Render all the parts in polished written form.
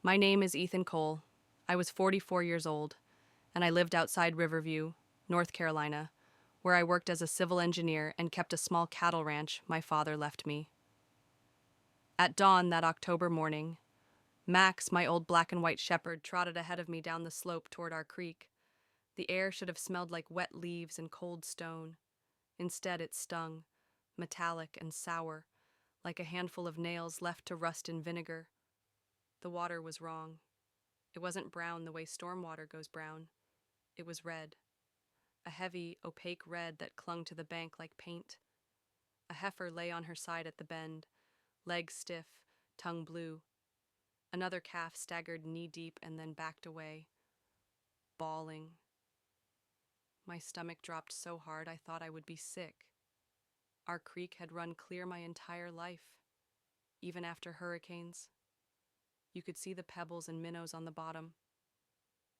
My name is Ethan Cole. I was 44 years old, and I lived outside Riverview, North Carolina, where I worked as a civil engineer and kept a small cattle ranch my father left me. At dawn that October morning, Max, my old black and white shepherd, trotted ahead of me down the slope toward our creek. The air should have smelled like wet leaves and cold stone. Instead, it stung, metallic and sour, like a handful of nails left to rust in vinegar. The water was wrong. It wasn't brown the way storm water goes brown. It was red. A heavy, opaque red that clung to the bank like paint. A heifer lay on her side at the bend, legs stiff, tongue blue. Another calf staggered knee-deep and then backed away, bawling. My stomach dropped so hard I thought I would be sick. Our creek had run clear my entire life, even after hurricanes. You could see the pebbles and minnows on the bottom.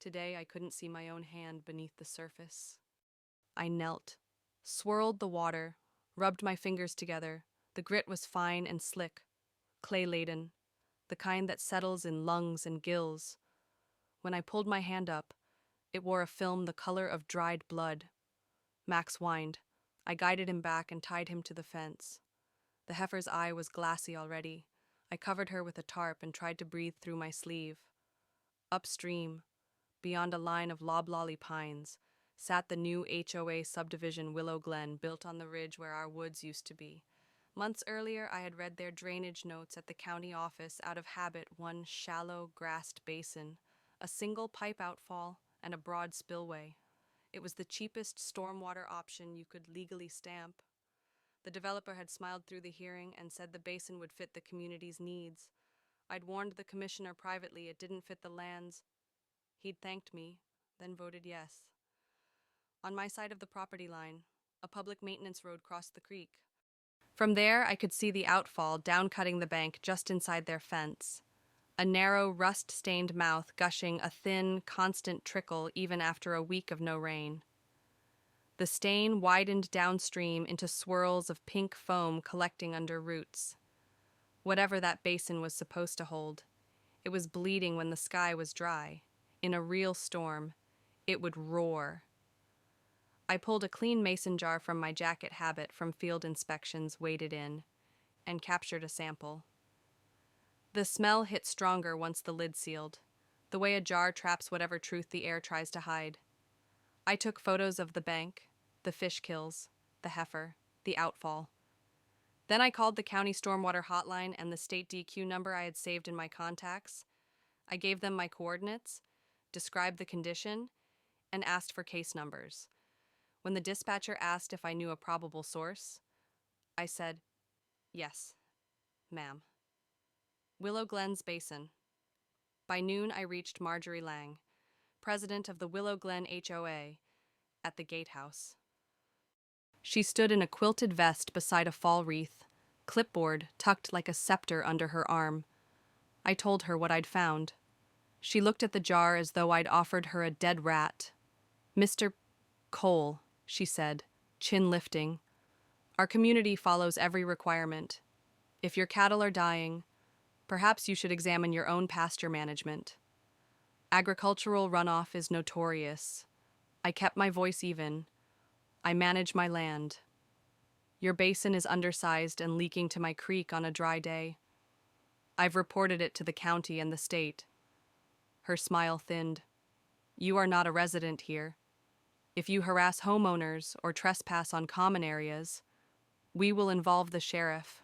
Today I couldn't see my own hand beneath the surface. I knelt, swirled the water, rubbed my fingers together. The grit was fine and slick, clay-laden, the kind that settles in lungs and gills. When I pulled my hand up, it wore a film the color of dried blood. Max whined. I guided him back and tied him to the fence. The heifer's eye was glassy already. I covered her with a tarp and tried to breathe through my sleeve. Upstream, beyond a line of loblolly pines, sat the new HOA subdivision Willow Glen built on the ridge where our woods used to be. Months earlier, I had read their drainage notes at the county office out of habit: one shallow, grassed basin, a single pipe outfall, and a broad spillway. It was the cheapest stormwater option you could legally stamp. The developer had smiled through the hearing and said the basin would fit the community's needs. I'd warned the commissioner privately it didn't fit the land's. He'd thanked me, then voted yes. On my side of the property line, a public maintenance road crossed the creek. From there, I could see the outfall down-cutting the bank just inside their fence. A narrow, rust-stained mouth gushing a thin, constant trickle even after a week of no rain. The stain widened downstream into swirls of pink foam collecting under roots. Whatever that basin was supposed to hold, it was bleeding when the sky was dry. In a real storm, it would roar. I pulled a clean mason jar from my jacket habit from field inspections, waded in, and captured a sample. The smell hit stronger once the lid sealed, the way a jar traps whatever truth the air tries to hide. I took photos of the bank, the fish kills, the heifer, the outfall. Then I called the county stormwater hotline and the state DQ number I had saved in my contacts. I gave them my coordinates, described the condition, and asked for case numbers. When the dispatcher asked if I knew a probable source, I said, "Yes, ma'am." Willow Glen's Basin. By noon, I reached Marjorie Lang, president of the Willow Glen HOA, at the gatehouse. She stood in a quilted vest beside a fall wreath, clipboard tucked like a scepter under her arm. I told her what I'd found. She looked at the jar as though I'd offered her a dead rat. "Mr. Cole," she said, chin lifting, "our community follows every requirement. If your cattle are dying, perhaps you should examine your own pasture management. Agricultural runoff is notorious. I kept my voice even. I manage my land. Your basin is undersized and leaking to my creek on a dry day. I've reported it to the county and the state." Her smile thinned. "You are not a resident here. If you harass homeowners or trespass on common areas, we will involve the sheriff.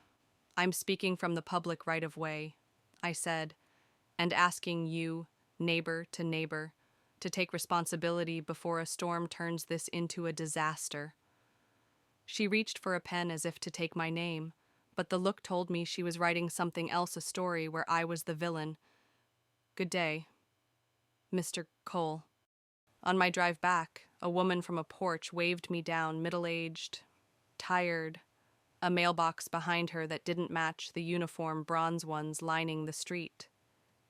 I'm speaking from the public right-of-way," I said, "and asking you, neighbor to neighbor, to take responsibility before a storm turns this into a disaster." She reached for a pen as if to take my name, but the look told me she was writing something else, a story where I was the villain. "Good day, Mr. Cole." On my drive back, a woman from a porch waved me down, middle-aged, tired, a mailbox behind her that didn't match the uniform bronze ones lining the street.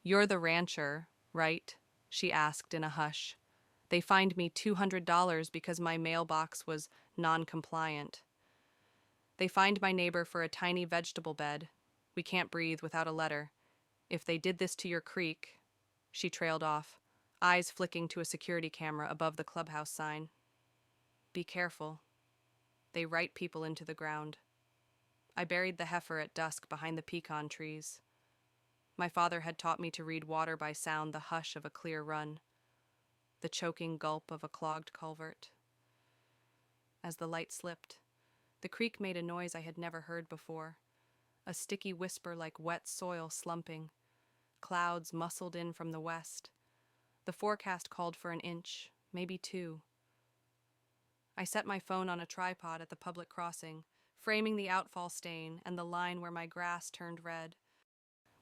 "You're the rancher, right?" she asked in a hush. "They fined me $200 because my mailbox was non-compliant. They fined my neighbor for a tiny vegetable bed. We can't breathe without a letter. If they did this to your creek, She trailed off, eyes flicking to a security camera above the clubhouse sign. Be careful. They write people into the ground. I buried the heifer at dusk behind the pecan trees. My father had taught me to read water by sound, the hush of a clear run, the choking gulp of a clogged culvert. As the light slipped, the creek made a noise I had never heard before, a sticky whisper like wet soil slumping. Clouds muscled in from the west. The forecast called for an inch, maybe 2. I set my phone on a tripod at the public crossing, framing the outfall stain and the line where my grass turned red.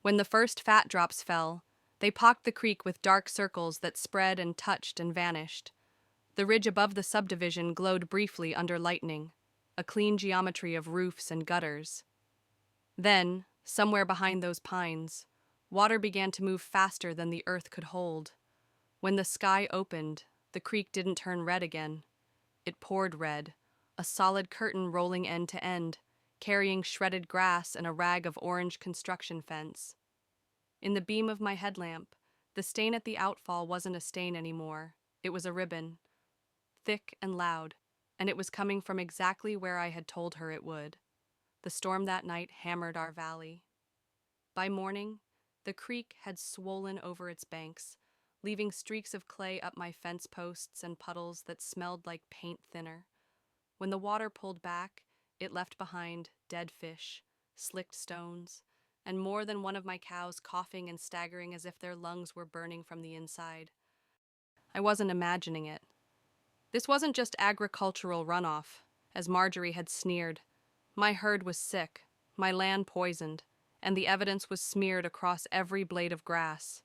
When the first fat drops fell, they pocked the creek with dark circles that spread and touched and vanished. The ridge above the subdivision glowed briefly under lightning, a clean geometry of roofs and gutters. Then, somewhere behind those pines, water began to move faster than the earth could hold. When the sky opened, the creek didn't turn red again. It poured red, a solid curtain rolling end to end, carrying shredded grass and a rag of orange construction fence. In the beam of my headlamp, the stain at the outfall wasn't a stain anymore. It was a ribbon, thick and loud, and it was coming from exactly where I had told her it would. The storm that night hammered our valley. By morning, the creek had swollen over its banks, leaving streaks of clay up my fence posts and puddles that smelled like paint thinner. When the water pulled back, it left behind dead fish, slicked stones, and more than one of my cows coughing and staggering as if their lungs were burning from the inside. I wasn't imagining it. This wasn't just agricultural runoff, as Marjorie had sneered. My herd was sick, my land poisoned, and the evidence was smeared across every blade of grass.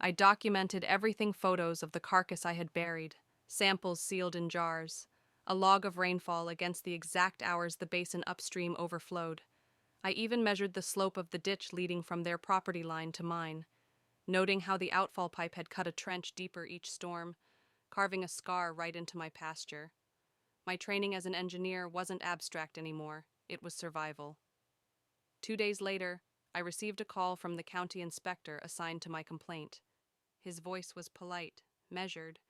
I documented everything: photos of the carcass I had buried, samples sealed in jars, a log of rainfall against the exact hours the basin upstream overflowed. I even measured the slope of the ditch leading from their property line to mine, noting how the outfall pipe had cut a trench deeper each storm, carving a scar right into my pasture. My training as an engineer wasn't abstract anymore, it was survival. 2 days later, I received a call from the county inspector assigned to my complaint. His voice was polite, measured,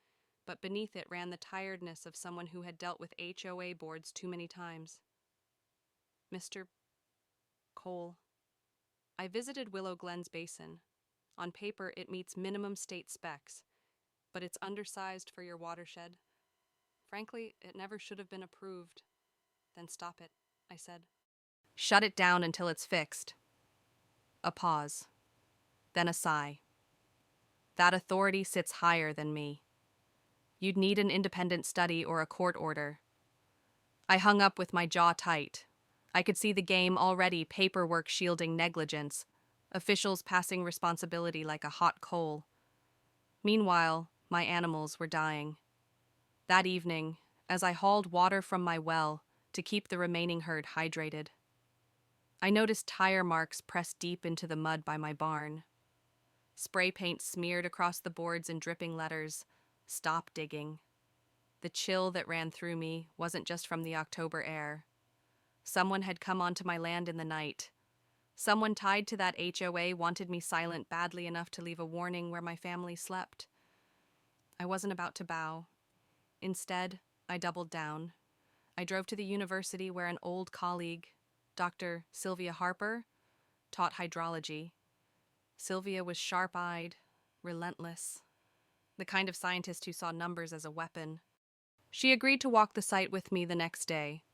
but beneath it ran the tiredness of someone who had dealt with HOA boards too many times. Mr. Cole, I visited Willow Glen's basin. On paper, it meets minimum state specs, but it's undersized for your watershed. Frankly, it never should have been approved. Then stop it, I said. Shut it down until it's fixed. A pause. Then a sigh. That authority sits higher than me. You'd need an independent study or a court order. I hung up with my jaw tight. I could see the game already: paperwork shielding negligence, officials passing responsibility like a hot coal. Meanwhile, my animals were dying. That evening, as I hauled water from my well to keep the remaining herd hydrated, I noticed tire marks pressed deep into the mud by my barn. Spray paint smeared across the boards in dripping letters, "Stop digging." The chill that ran through me wasn't just from the October air. Someone had come onto my land in the night. Someone tied to that HOA wanted me silent badly enough to leave a warning where my family slept. I wasn't about to bow. Instead, I doubled down. I drove to the university where an old colleague, Dr. Sylvia Harper, taught hydrology. Sylvia was sharp-eyed, relentless, the kind of scientist who saw numbers as a weapon. She agreed to walk the site with me the next day.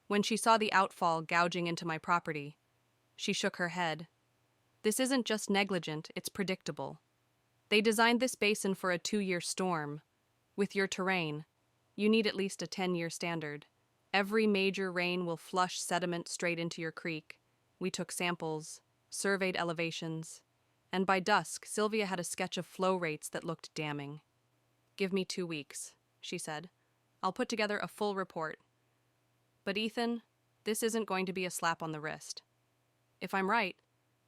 When she saw the outfall gouging into my property, she shook her head. This isn't just negligent, it's predictable. They designed this basin for a 2-year storm. With your terrain, you need at least a 10-year standard. Every major rain will flush sediment straight into your creek. We took samples, surveyed elevations, and by dusk, Sylvia had a sketch of flow rates that looked damning. Give me 2 weeks, she said. I'll put together a full report. But Ethan, this isn't going to be a slap on the wrist. If I'm right,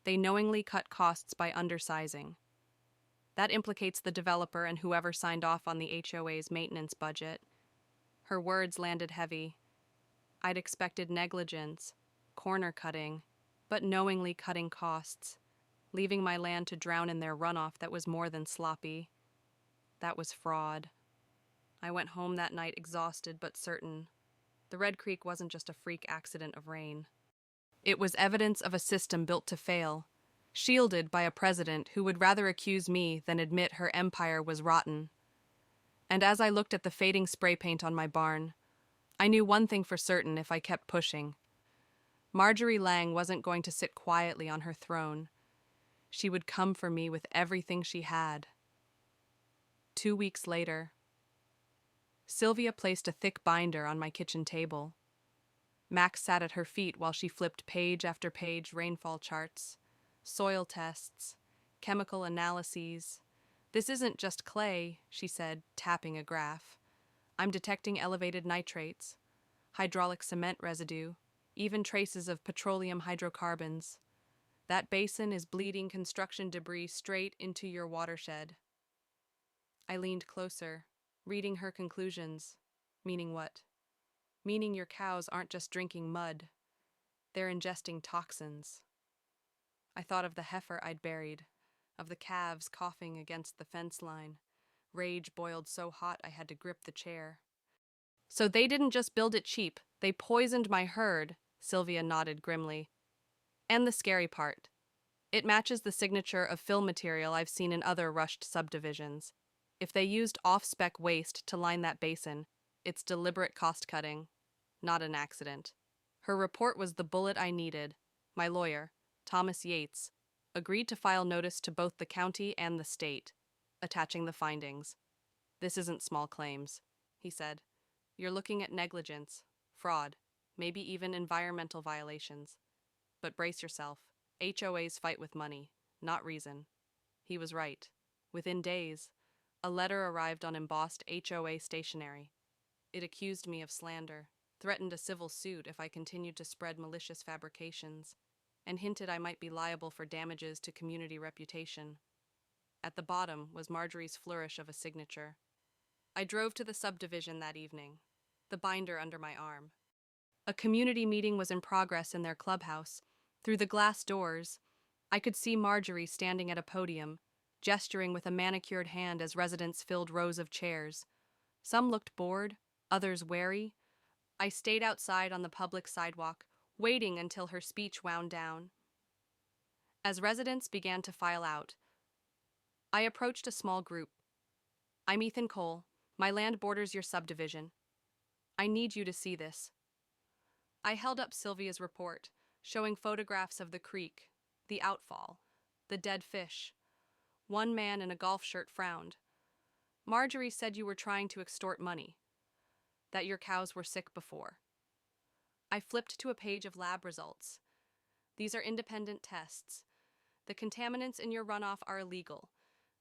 they knowingly cut costs by undersizing. That implicates the developer and whoever signed off on the HOA's maintenance budget. Her words landed heavy. I'd expected negligence, corner cutting, but knowingly cutting costs. leaving my land to drown in their runoff that was more than sloppy. That was fraud. I went home that night exhausted but certain. The Red Creek wasn't just a freak accident of rain. It was evidence of a system built to fail, shielded by a president who would rather accuse me than admit her empire was rotten. And as I looked at the fading spray paint on my barn, I knew one thing for certain if I kept pushing. Marjorie Lang wasn't going to sit quietly on her throne. She would come for me with everything she had. 2 weeks later, Sylvia placed a thick binder on my kitchen table. Max sat at her feet while she flipped page after page rainfall charts, soil tests, chemical analyses. "This isn't just clay," she said, tapping a graph. "I'm detecting elevated nitrates, hydraulic cement residue, even traces of petroleum hydrocarbons. That basin is bleeding construction debris straight into your watershed." I leaned closer, reading her conclusions. Meaning what? Meaning your cows aren't just drinking mud. They're ingesting toxins. I thought of the heifer I'd buried, of the calves coughing against the fence line. Rage boiled so hot I had to grip the chair. "So they didn't just build it cheap, they poisoned my herd," Sylvia nodded grimly. "And the scary part. It matches the signature of fill material I've seen in other rushed subdivisions. If they used off-spec waste to line that basin, it's deliberate cost-cutting, not an accident." Her report was the bullet I needed. My lawyer, Thomas Yates, agreed to file notice to both the county and the state, attaching the findings. "This isn't small claims," he said. "You're looking at negligence, fraud, maybe even environmental violations. But brace yourself. HOAs fight with money, not reason." He was right. Within days, a letter arrived on embossed HOA stationery. It accused me of slander, threatened a civil suit if I continued to spread malicious fabrications, and hinted I might be liable for damages to community reputation. At the bottom was Marjorie's flourish of a signature. I drove to the subdivision that evening, the binder under my arm. A community meeting was in progress in their clubhouse. Through the glass doors, I could see Marjorie standing at a podium, gesturing with a manicured hand as residents filled rows of chairs. Some looked bored, others wary. I stayed outside on the public sidewalk, waiting until her speech wound down. As residents began to file out, I approached a small group. "I'm Ethan Cole. My land borders your subdivision. I need you to see this." I held up Sylvia's report, showing photographs of the creek, the outfall, the dead fish. One man in a golf shirt frowned. "Marjorie said you were trying to extort money, that your cows were sick before." I flipped to a page of lab results. "These are independent tests. The contaminants in your runoff are illegal.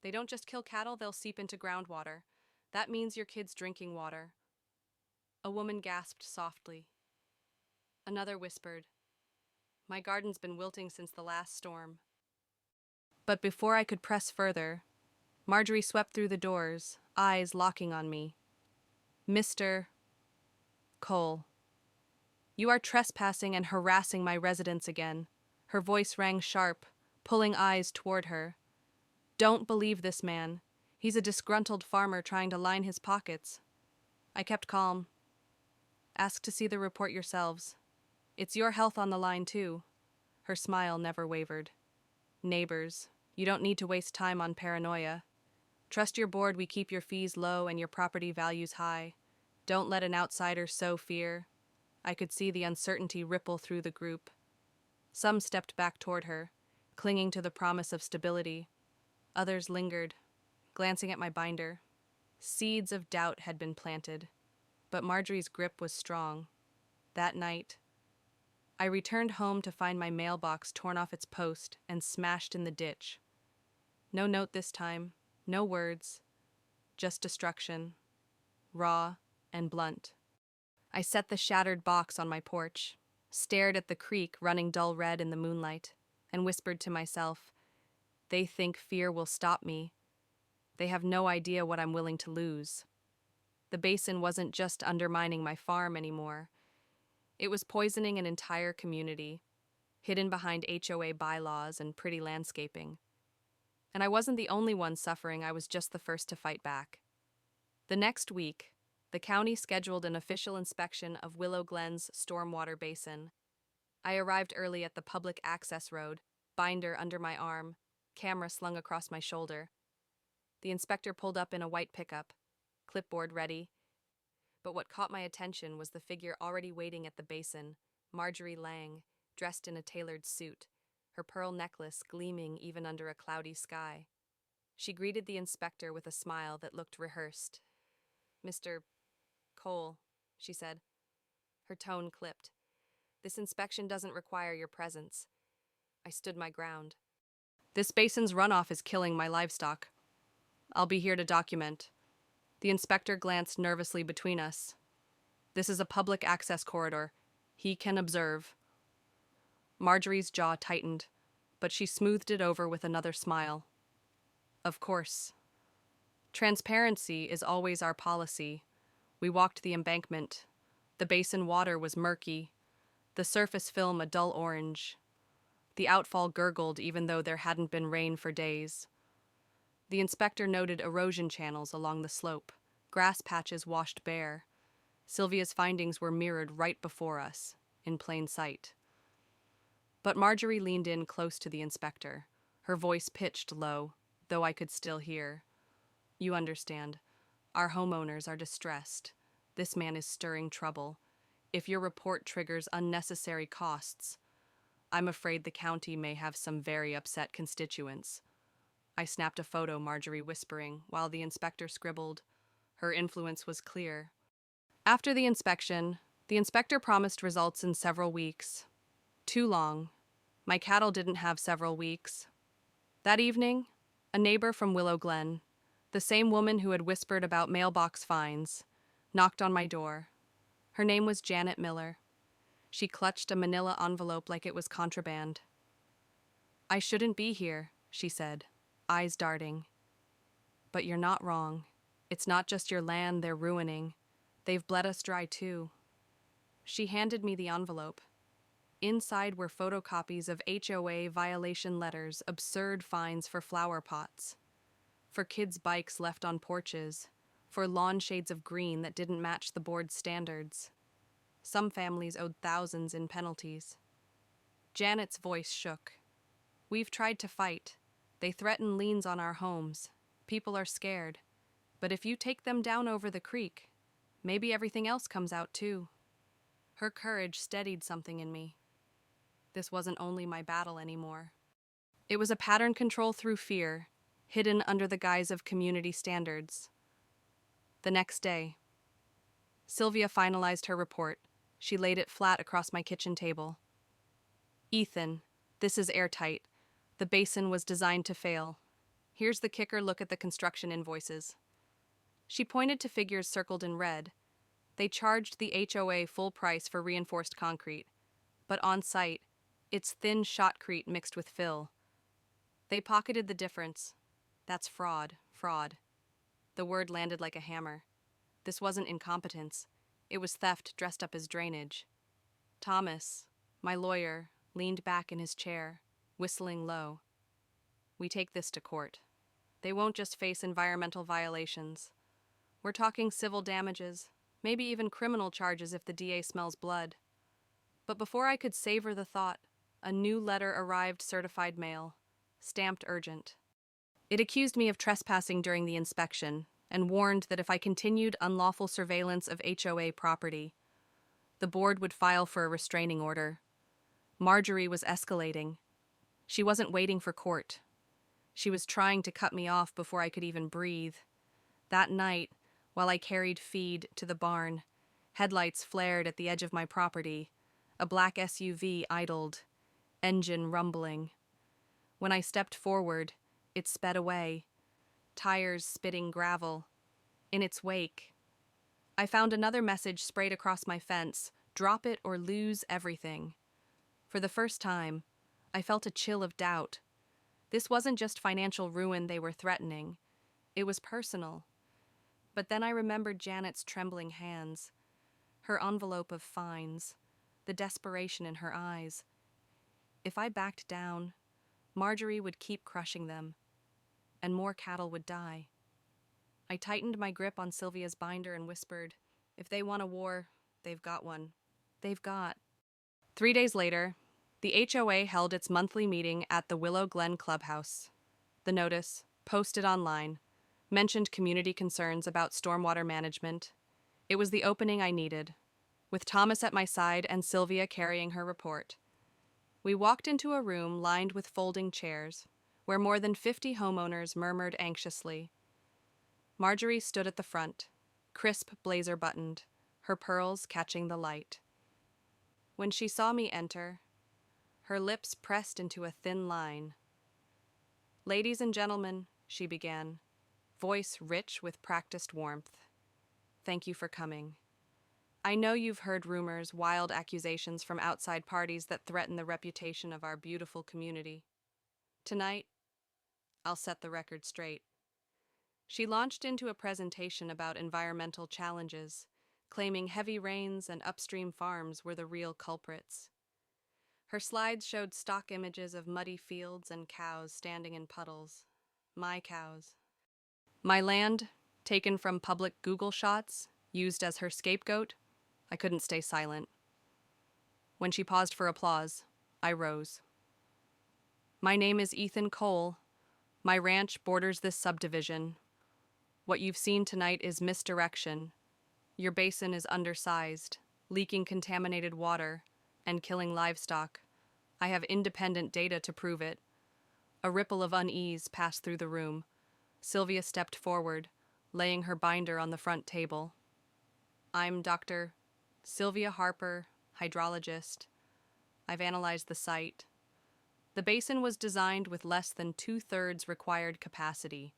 They don't just kill cattle, they'll seep into groundwater. That means your kids' drinking water." A woman gasped softly. Another whispered, "My garden's been wilting since the last storm." But before I could press further, Marjorie swept through the doors, eyes locking on me. "Mr. Cole, you are trespassing and harassing my residents again." Her voice rang sharp, pulling eyes toward her. "Don't believe this man. He's a disgruntled farmer trying to line his pockets." I kept calm. "Ask to see the report yourselves. It's your health on the line, too." Her smile never wavered. "Neighbors, you don't need to waste time on paranoia. Trust your board we keep your fees low and your property values high. Don't let an outsider sow fear." I could see the uncertainty ripple through the group. Some stepped back toward her, clinging to the promise of stability. Others lingered, glancing at my binder. Seeds of doubt had been planted, but Marjorie's grip was strong. That night, I returned home to find my mailbox torn off its post and smashed in the ditch. No note this time, no words, just destruction, raw and blunt. I set the shattered box on my porch, stared at the creek running dull red in the moonlight, and whispered to myself, "They think fear will stop me. They have no idea what I'm willing to lose." The basin wasn't just undermining my farm anymore. It was poisoning an entire community. hidden behind HOA bylaws and pretty landscaping. And I wasn't the only one suffering, I was just the first to fight back. The next week, the county scheduled an official inspection of Willow Glen's stormwater basin. I arrived early at the public access road, binder under my arm, camera slung across my shoulder. The inspector pulled up in a white pickup, clipboard ready, but what caught my attention was the figure already waiting at the basin, Marjorie Lang, dressed in a tailored suit, her pearl necklace gleaming even under a cloudy sky. She greeted the inspector with a smile that looked rehearsed. "Mr. Cole," she said. Her tone clipped. "This inspection doesn't require your presence." I stood my ground. "This basin's runoff is killing my livestock. I'll be here to document." The inspector glanced nervously between us. "This is a public access corridor. He can observe." Marjorie's jaw tightened, but she smoothed it over with another smile. "Of course. Transparency is always our policy." We walked the embankment. The basin water was murky, the surface film a dull orange. The outfall gurgled even though there hadn't been rain for days. The inspector noted erosion channels along the slope, grass patches washed bare. Sylvia's findings were mirrored right before us, in plain sight. But Marjorie leaned in close to the inspector, her voice pitched low, though I could still hear. "You understand. Our homeowners are distressed. This man is stirring trouble. If your report triggers unnecessary costs, I'm afraid the county may have some very upset constituents." I snapped a photo, Marjorie whispering, while the inspector scribbled. Her influence was clear. After the inspection, the inspector promised results in several weeks. Too long. My cattle didn't have several weeks. That evening, a neighbor from Willow Glen, the same woman who had whispered about mailbox fines, knocked on my door. Her name was Janet Miller. She clutched a manila envelope like it was contraband. "I shouldn't be here," she said, eyes darting. "But you're not wrong. It's not just your land they're ruining. They've bled us dry too." She handed me the envelope. Inside were photocopies of HOA violation letters, absurd fines for flower pots, for kids' bikes left on porches, for lawn shades of green that didn't match the board's standards. Some families owed thousands in penalties. Janet's voice shook. "We've tried to fight. They threaten liens on our homes. People are scared. But if you take them down over the creek, maybe everything else comes out too." Her courage steadied something in me. This wasn't only my battle anymore. It was a pattern control through fear, hidden under the guise of community standards. The next day, Sylvia finalized her report. She laid it flat across my kitchen table. "Ethan, this is airtight. The basin was designed to fail. Here's the kicker, look at the construction invoices." She pointed to figures circled in red. They charged the HOA full price for reinforced concrete, but on site, it's thin shotcrete mixed with fill. They pocketed the difference. That's fraud, fraud. The word landed like a hammer. This wasn't incompetence. It was theft dressed up as drainage. Thomas, my lawyer, leaned back in his chair, whistling low. "We take this to court. They won't just face environmental violations. We're talking civil damages, maybe even criminal charges if the DA smells blood." But before I could savor the thought, a new letter arrived, certified mail, stamped urgent. It accused me of trespassing during the inspection and warned that if I continued unlawful surveillance of HOA property, the board would file for a restraining order. Marjorie was escalating. She wasn't waiting for court. She was trying to cut me off before I could even breathe. That night, while I carried feed to the barn, headlights flared at the edge of my property. A black SUV idled, engine rumbling. When I stepped forward, it sped away, tires spitting gravel. In its wake, I found another message sprayed across my fence: "Drop it or lose everything." For the first time, I felt a chill of doubt. This wasn't just financial ruin they were threatening. It was personal. But then I remembered Janet's trembling hands, her envelope of fines, the desperation in her eyes. If I backed down, Marjorie would keep crushing them, and more cattle would die. I tightened my grip on Sylvia's binder and whispered, "If they want a war, they've got one. They've got." 3 days later, the HOA held its monthly meeting at the Willow Glen Clubhouse. The notice, posted online, mentioned community concerns about stormwater management. It was the opening I needed, with Thomas at my side and Sylvia carrying her report. We walked into a room lined with folding chairs, where more than 50 homeowners murmured anxiously. Marjorie stood at the front, crisp blazer buttoned, her pearls catching the light. When she saw me enter, her lips pressed into a thin line. "Ladies and gentlemen," she began, voice rich with practiced warmth. "Thank you for coming. I know you've heard rumors, wild accusations from outside parties that threaten the reputation of our beautiful community. Tonight, I'll set the record straight." She launched into a presentation about environmental challenges, claiming heavy rains and upstream farms were the real culprits. Her slides showed stock images of muddy fields and cows standing in puddles. My cows. My land, taken from public Google shots, used as her scapegoat. I couldn't stay silent. When she paused for applause, I rose. "My name is Ethan Cole. My ranch borders this subdivision. What you've seen tonight is misdirection. Your basin is undersized, leaking contaminated water, and killing livestock. I have independent data to prove it." A ripple of unease passed through the room. Sylvia stepped forward, laying her binder on the front table. "I'm Dr. Sylvia Harper, hydrologist. I've analyzed the site. The basin was designed with less than 2/3 required capacity,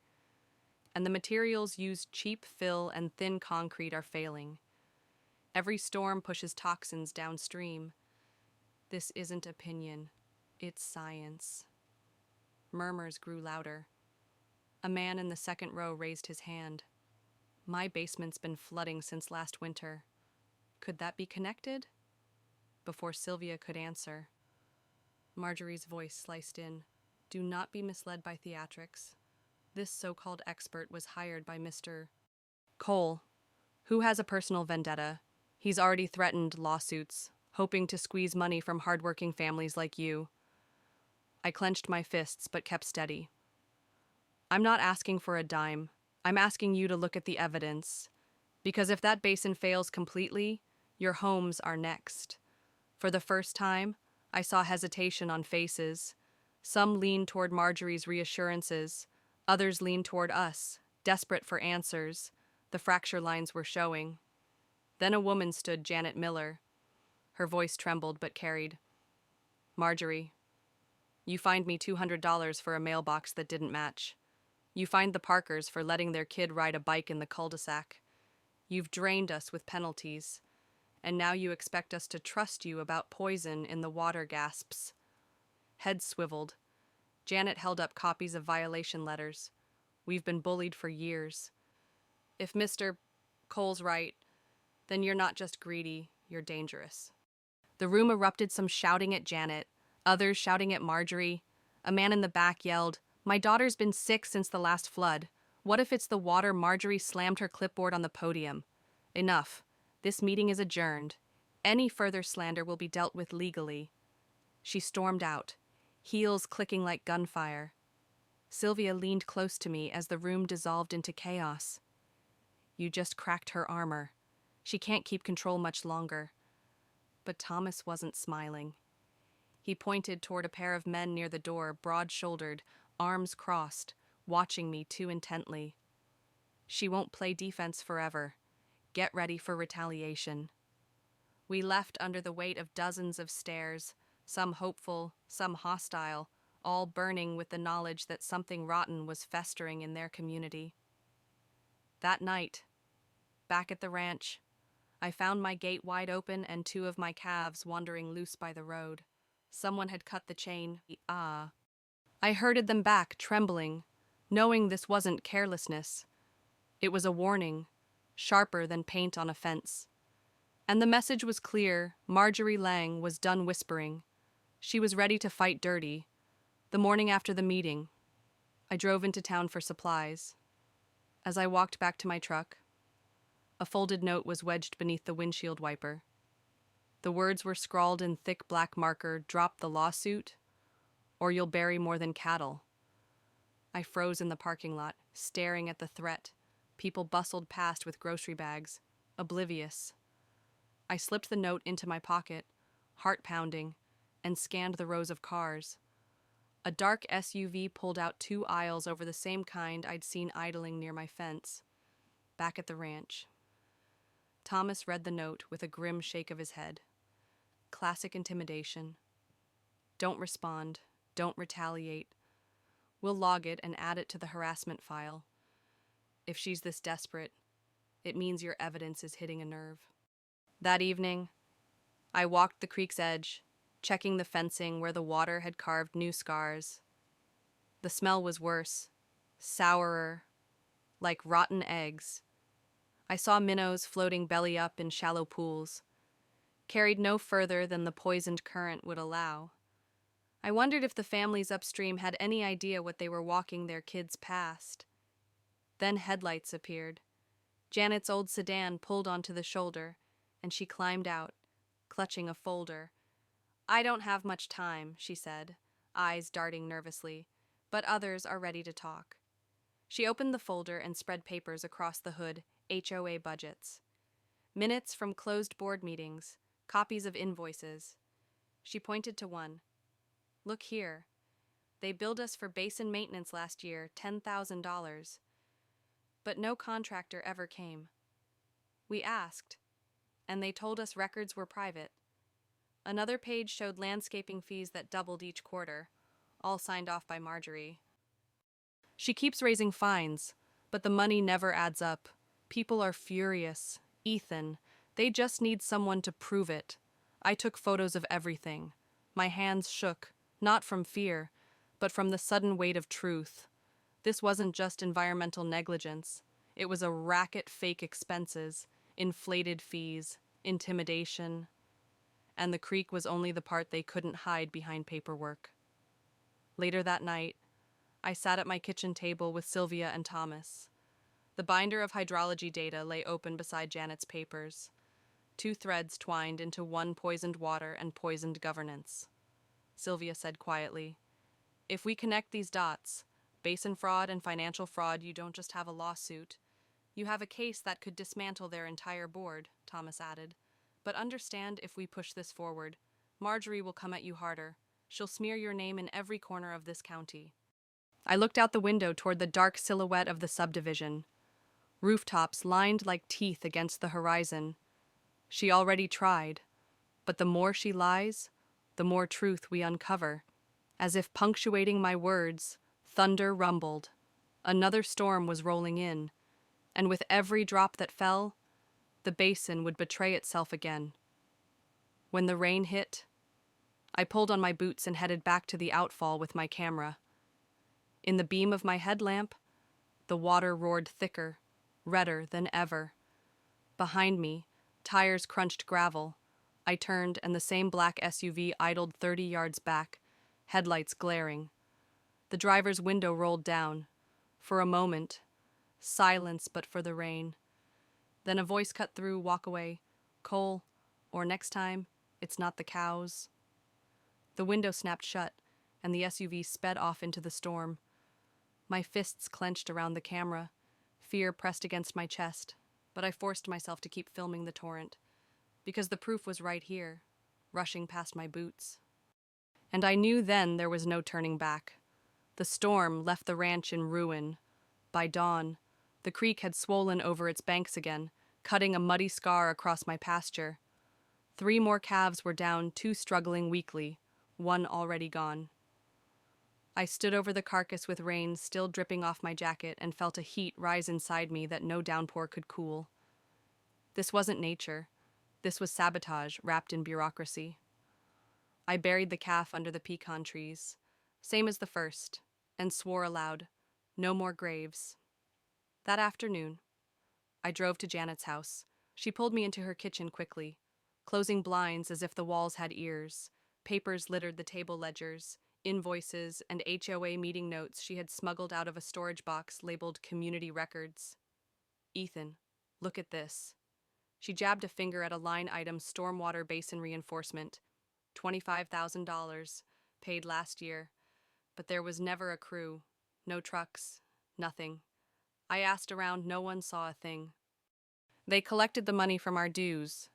and the materials used cheap fill and thin concrete are failing. Every storm pushes toxins downstream. This isn't opinion, it's science." Murmurs grew louder. A man in the second row raised his hand. "My basement's been flooding since last winter. Could that be connected?" Before Sylvia could answer, Marjorie's voice sliced in. "Do not be misled by theatrics. This so-called expert was hired by Mr. Cole, who has a personal vendetta. He's already threatened lawsuits, hoping to squeeze money from hardworking families like you." I clenched my fists but kept steady. "I'm not asking for a dime. I'm asking you to look at the evidence. Because if that basin fails completely, your homes are next." For the first time, I saw hesitation on faces. Some leaned toward Marjorie's reassurances. Others leaned toward us, desperate for answers. The fracture lines were showing. Then a woman stood, Janet Miller. Her voice trembled but carried. "Marjorie, you fined me $200 for a mailbox that didn't match. You fined the Parkers for letting their kid ride a bike in the cul-de-sac. You've drained us with penalties, and now you expect us to trust you about poison in the water gasps." Heads swiveled. Janet held up copies of violation letters. "We've been bullied for years. If Mr. Cole's right, then you're not just greedy, you're dangerous." The room erupted, some shouting at Janet, others shouting at Marjorie. A man in the back yelled, "My daughter's been sick since the last flood. What if it's the water?" Marjorie slammed her clipboard on the podium. "Enough. This meeting is adjourned. Any further slander will be dealt with legally." She stormed out, heels clicking like gunfire. Sylvia leaned close to me as the room dissolved into chaos. "You just cracked her armor. She can't keep control much longer." But Thomas wasn't smiling. He pointed toward a pair of men near the door, broad-shouldered, arms crossed, watching me too intently. "She won't play defense forever. Get ready for retaliation." We left under the weight of dozens of stares, some hopeful, some hostile, all burning with the knowledge that something rotten was festering in their community. That night, back at the ranch, I found my gate wide open and two of my calves wandering loose by the road. Someone had cut the chain. Ah. I herded them back, trembling, knowing this wasn't carelessness. It was a warning, sharper than paint on a fence. And the message was clear. Marjorie Lang was done whispering. She was ready to fight dirty. The morning after the meeting, I drove into town for supplies. As I walked back to my truck, a folded note was wedged beneath the windshield wiper. The words were scrawled in thick black marker, "Drop the lawsuit, or you'll bury more than cattle." I froze in the parking lot, staring at the threat. People bustled past with grocery bags, oblivious. I slipped the note into my pocket, heart pounding, and scanned the rows of cars. A dark SUV pulled out 2 aisles over the same kind I'd seen idling near my fence, back at the ranch. Thomas read the note with a grim shake of his head. Classic intimidation. Don't respond. Don't retaliate. We'll log it and add it to the harassment file. If she's this desperate, it means your evidence is hitting a nerve. That evening, I walked the creek's edge, checking the fencing where the water had carved new scars. The smell was worse, sourer, like rotten eggs. I saw minnows floating belly up in shallow pools, carried no further than the poisoned current would allow. I wondered if the families upstream had any idea what they were walking their kids past. Then headlights appeared. Janet's old sedan pulled onto the shoulder, and she climbed out, clutching a folder. "I don't have much time," she said, eyes darting nervously, "but others are ready to talk." She opened the folder and spread papers across the hood, HOA budgets. Minutes from closed board meetings, copies of invoices. She pointed to one. "Look here. They billed us for basin maintenance last year, $10,000. But no contractor ever came. We asked, and they told us records were private." Another page showed landscaping fees that doubled each quarter, all signed off by Marjorie. "She keeps raising fines, but the money never adds up. People are furious. Ethan, they just need someone to prove it. I took photos of everything. My hands shook, not from fear, but from the sudden weight of truth. This wasn't just environmental negligence. It was a racket fake expenses, inflated fees, intimidation. And the creek was only the part they couldn't hide behind paperwork." Later that night, I sat at my kitchen table with Sylvia and Thomas. The binder of hydrology data lay open beside Janet's papers, 2 threads twined into one: poisoned water and poisoned governance. Sylvia said quietly, "If we connect these dots, basin fraud and financial fraud, you don't just have a lawsuit. You have a case that could dismantle their entire board," Thomas added. "But understand, if we push this forward, Marjorie will come at you harder. She'll smear your name in every corner of this county." I looked out the window toward the dark silhouette of the subdivision. Rooftops lined like teeth against the horizon. She already tried, but the more she lies, the more truth we uncover. As if punctuating my words, thunder rumbled. Another storm was rolling in, and with every drop that fell, the basin would betray itself again. When the rain hit, I pulled on my boots and headed back to the outfall with my camera. In the beam of my headlamp, the water roared thicker, redder than ever. Behind me, tires crunched gravel. I turned, and the same black SUV idled 30 yards back, headlights glaring. The driver's window rolled down. For a moment, silence but for the rain. Then a voice cut through: "Walk away. Cole, or next time, it's not the cows." The window snapped shut, and the SUV sped off into the storm. My fists clenched around the camera. Fear pressed against my chest, but I forced myself to keep filming the torrent, because the proof was right here, rushing past my boots. And I knew then there was no turning back. The storm left the ranch in ruin. By dawn, the creek had swollen over its banks again, cutting a muddy scar across my pasture. 3 more calves were down, 2 struggling weakly, 1 already gone. I stood over the carcass with rain still dripping off my jacket and felt a heat rise inside me that no downpour could cool. This wasn't nature. This was sabotage wrapped in bureaucracy. I buried the calf under the pecan trees, same as the first, and swore aloud, "No more graves." That afternoon, I drove to Janet's house. She pulled me into her kitchen quickly, closing blinds as if the walls had ears, Papers littered the table ledgers, invoices, and HOA meeting notes she had smuggled out of a storage box labeled Community Records. Ethan, look at this. She jabbed a finger at a line item stormwater basin reinforcement, $25,000, paid last year. But there was never a crew, no trucks, nothing. I asked around, no one saw a thing. They collected the money from our dues,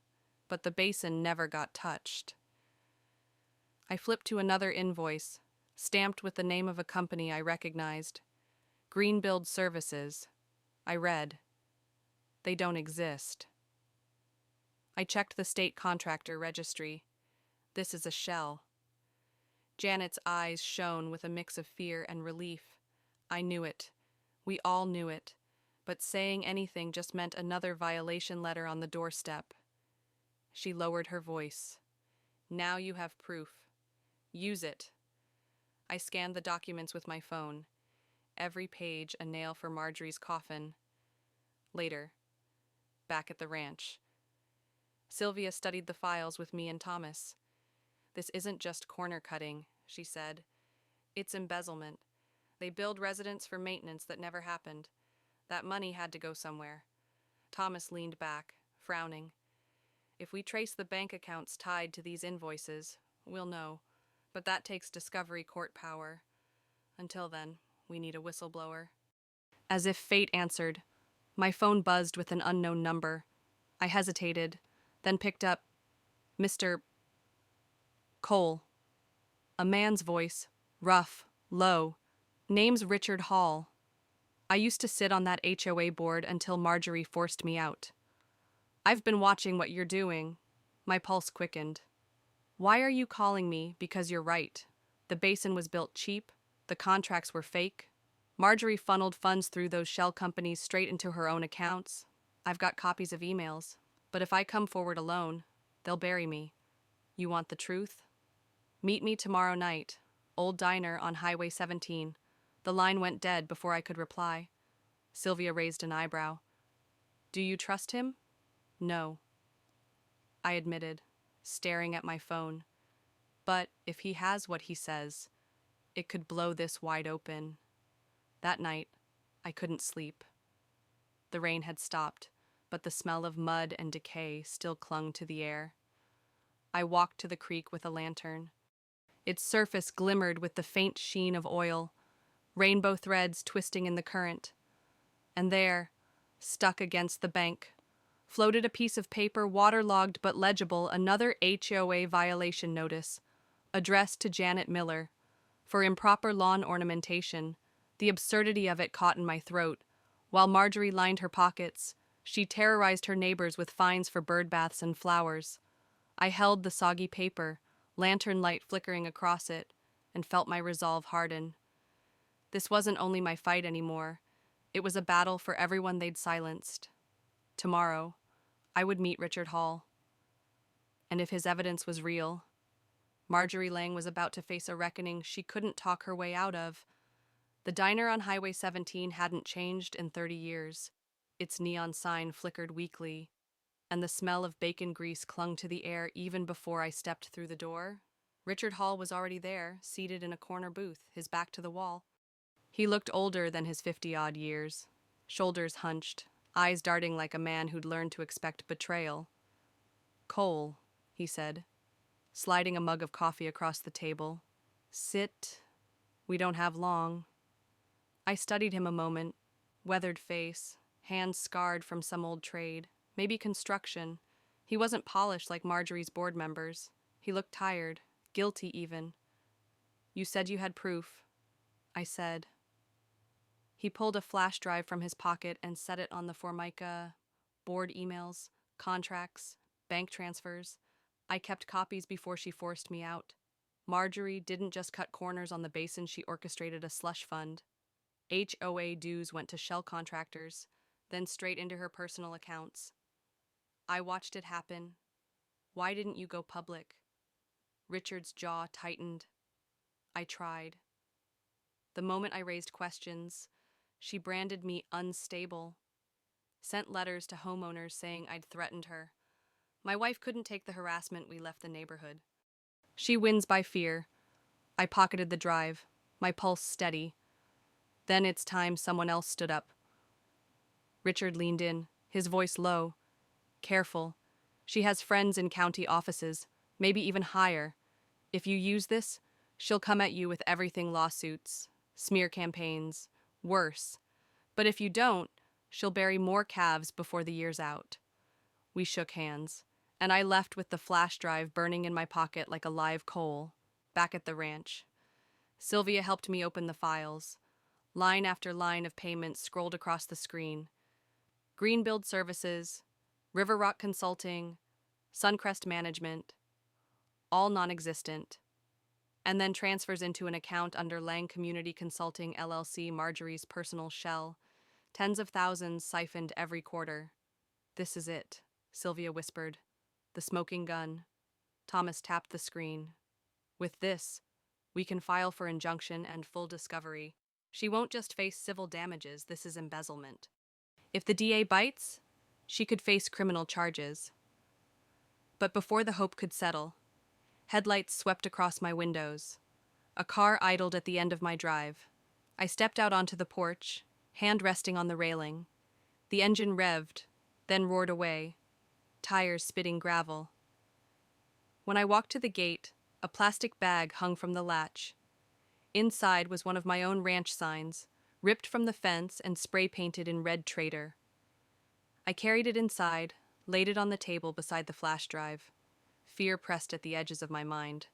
but the basin never got touched. I flipped to another invoice, stamped with the name of a company I recognized. Greenbuild Services. I read. They don't exist. I checked the state contractor registry. This is a shell. Janet's eyes shone with a mix of fear and relief. I knew it. We all knew it. But saying anything just meant another violation letter on the doorstep. She lowered her voice. Now you have proof. Use it. I scanned the documents with my phone. Every page a nail for Marjorie's coffin. Later, back at the ranch. Sylvia studied the files with me and Thomas. This isn't just corner cutting, she said. It's embezzlement. They billed residents for maintenance that never happened. That money had to go somewhere. Thomas leaned back, frowning. If we trace the bank accounts tied to these invoices, we'll know. But that takes discovery court power. Until then, we need a whistleblower. As if fate answered, my phone buzzed with an unknown number. I hesitated, then picked up Mr. Cole. A man's voice, rough, low. Name's Richard Hall. I used to sit on that HOA board until Marjorie forced me out. I've been watching what you're doing. My pulse quickened. Why are you calling me? Because you're right. The basin was built cheap. The contracts were fake. Marjorie funneled funds through those shell companies straight into her own accounts. I've got copies of emails. But if I come forward alone, they'll bury me. You want the truth? Meet me tomorrow night. Old diner on Highway 17. The line went dead before I could reply. Sylvia raised an eyebrow. Do you trust him? No. I admitted, staring at my phone. But if he has what he says, it could blow this wide open. That night, I couldn't sleep. The rain had stopped, but the smell of mud and decay still clung to the air. I walked to the creek with a lantern. Its surface glimmered with the faint sheen of oil, rainbow threads twisting in the current. And there, stuck against the bank, floated a piece of paper, waterlogged but legible, another HOA violation notice, addressed to Janet Miller, for improper lawn ornamentation. The absurdity of it caught in my throat. While Marjorie lined her pockets, she terrorized her neighbors with fines for bird baths and flowers. I held the soggy paper, lantern light flickering across it, and felt my resolve harden. This wasn't only my fight anymore. It was a battle for everyone they'd silenced. Tomorrow, I would meet Richard Hall. And if his evidence was real, Marjorie Lang was about to face a reckoning she couldn't talk her way out of. The diner on Highway 17 hadn't changed in 30 years. Its neon sign flickered weakly, and the smell of bacon grease clung to the air even before I stepped through the door. Richard Hall was already there, seated in a corner booth, his back to the wall. He looked older than his 50-odd years, shoulders hunched, eyes darting like a man who'd learned to expect betrayal. Cole, he said, sliding a mug of coffee across the table. Sit. We don't have long. I studied him a moment, weathered face, hands scarred from some old trade, maybe construction. He wasn't polished like Marjorie's board members. He looked tired, guilty even. You said you had proof, I said. He pulled a flash drive from his pocket and set it on the Formica. Board emails, contracts, bank transfers. I kept copies before she forced me out. Marjorie didn't just cut corners on the basin, she orchestrated a slush fund. HOA dues went to shell contractors, then straight into her personal accounts. I watched it happen. Why didn't you go public? Richard's jaw tightened. I tried. The moment I raised questions, she branded me unstable, sent letters to homeowners saying I'd threatened her. My wife couldn't take the harassment. We left the neighborhood. She wins by fear. I pocketed the drive, my pulse steady. Then it's time someone else stood up. Richard leaned in, his voice low. Careful. She has friends in county offices, maybe even higher. If you use this, she'll come at you with everything lawsuits, smear campaigns, worse. But if you don't, she'll bury more calves before the year's out. We shook hands, and I left with the flash drive burning in my pocket like a live coal, back at the ranch. Sylvia helped me open the files. Line after line of payments scrolled across the screen. Greenbuild Services, River Rock Consulting, Suncrest Management, all non-existent. And then transfers into an account under Lang Community Consulting LLC, Marjorie's personal shell. Tens of thousands siphoned every quarter. This is it, Sylvia whispered. The smoking gun. Thomas tapped the screen. With this, we can file for injunction and full discovery. She won't just face civil damages, this is embezzlement. If the DA bites, she could face criminal charges. But before the hope could settle, headlights swept across my windows. A car idled at the end of my drive. I stepped out onto the porch, hand resting on the railing. The engine revved, then roared away, tires spitting gravel. When I walked to the gate, a plastic bag hung from the latch. Inside was one of my own ranch signs, ripped from the fence and spray-painted in red traitor. I carried it inside, laid it on the table beside the flash drive. Fear pressed at the edges of my mind,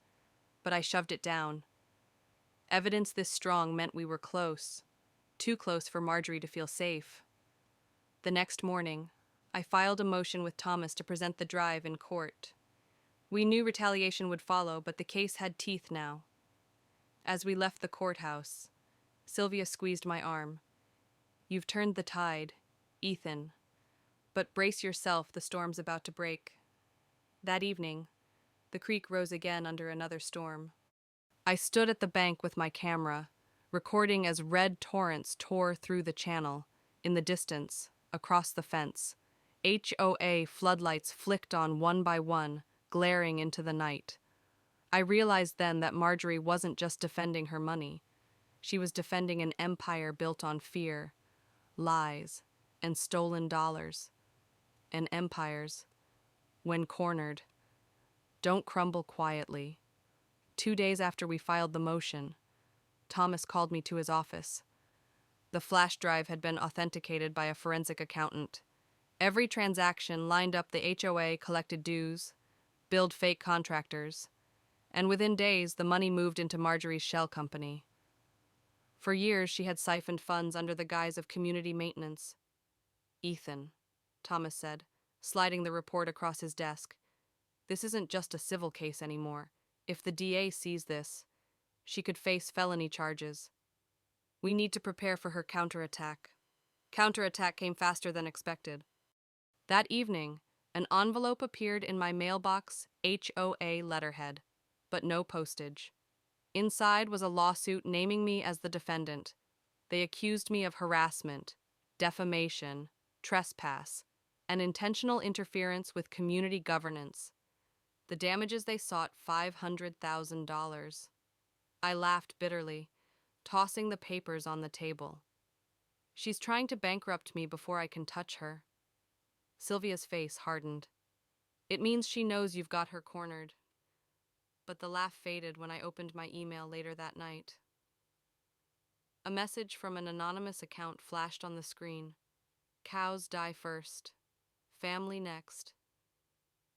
but I shoved it down. Evidence this strong meant we were close, too close for Marjorie to feel safe. The next morning, I filed a motion with Thomas to present the drive in court. We knew retaliation would follow, but the case had teeth now. As we left the courthouse, Sylvia squeezed my arm. You've turned the tide, Ethan. But brace yourself, the storm's about to break. That evening, the creek rose again under another storm. I stood at the bank with my camera, recording as red torrents tore through the channel. In the distance, across the fence, HOA floodlights flicked on one by one, glaring into the night. I realized then that Marjorie wasn't just defending her money. She was defending an empire built on fear, lies, and stolen dollars. And empires, when cornered, don't crumble quietly. 2 days after we filed the motion, Thomas called me to his office. The flash drive had been authenticated by a forensic accountant. Every transaction lined up the HOA, collected dues, billed fake contractors, and within days the money moved into Marjorie's shell company. For years she had siphoned funds under the guise of community maintenance. Ethan, Thomas said, sliding the report across his desk. This isn't just a civil case anymore. If the DA sees this, she could face felony charges. We need to prepare for her counterattack. Counterattack came faster than expected. That evening, an envelope appeared in my mailbox, HOA letterhead, but no postage. Inside was a lawsuit naming me as the defendant. They accused me of harassment, defamation, trespass, and intentional interference with community governance. The damages they sought $500,000. I laughed bitterly, tossing the papers on the table. She's trying to bankrupt me before I can touch her. Sylvia's face hardened. It means she knows you've got her cornered. But the laugh faded when I opened my email later that night. A message from an anonymous account flashed on the screen. Cows die first. Family next.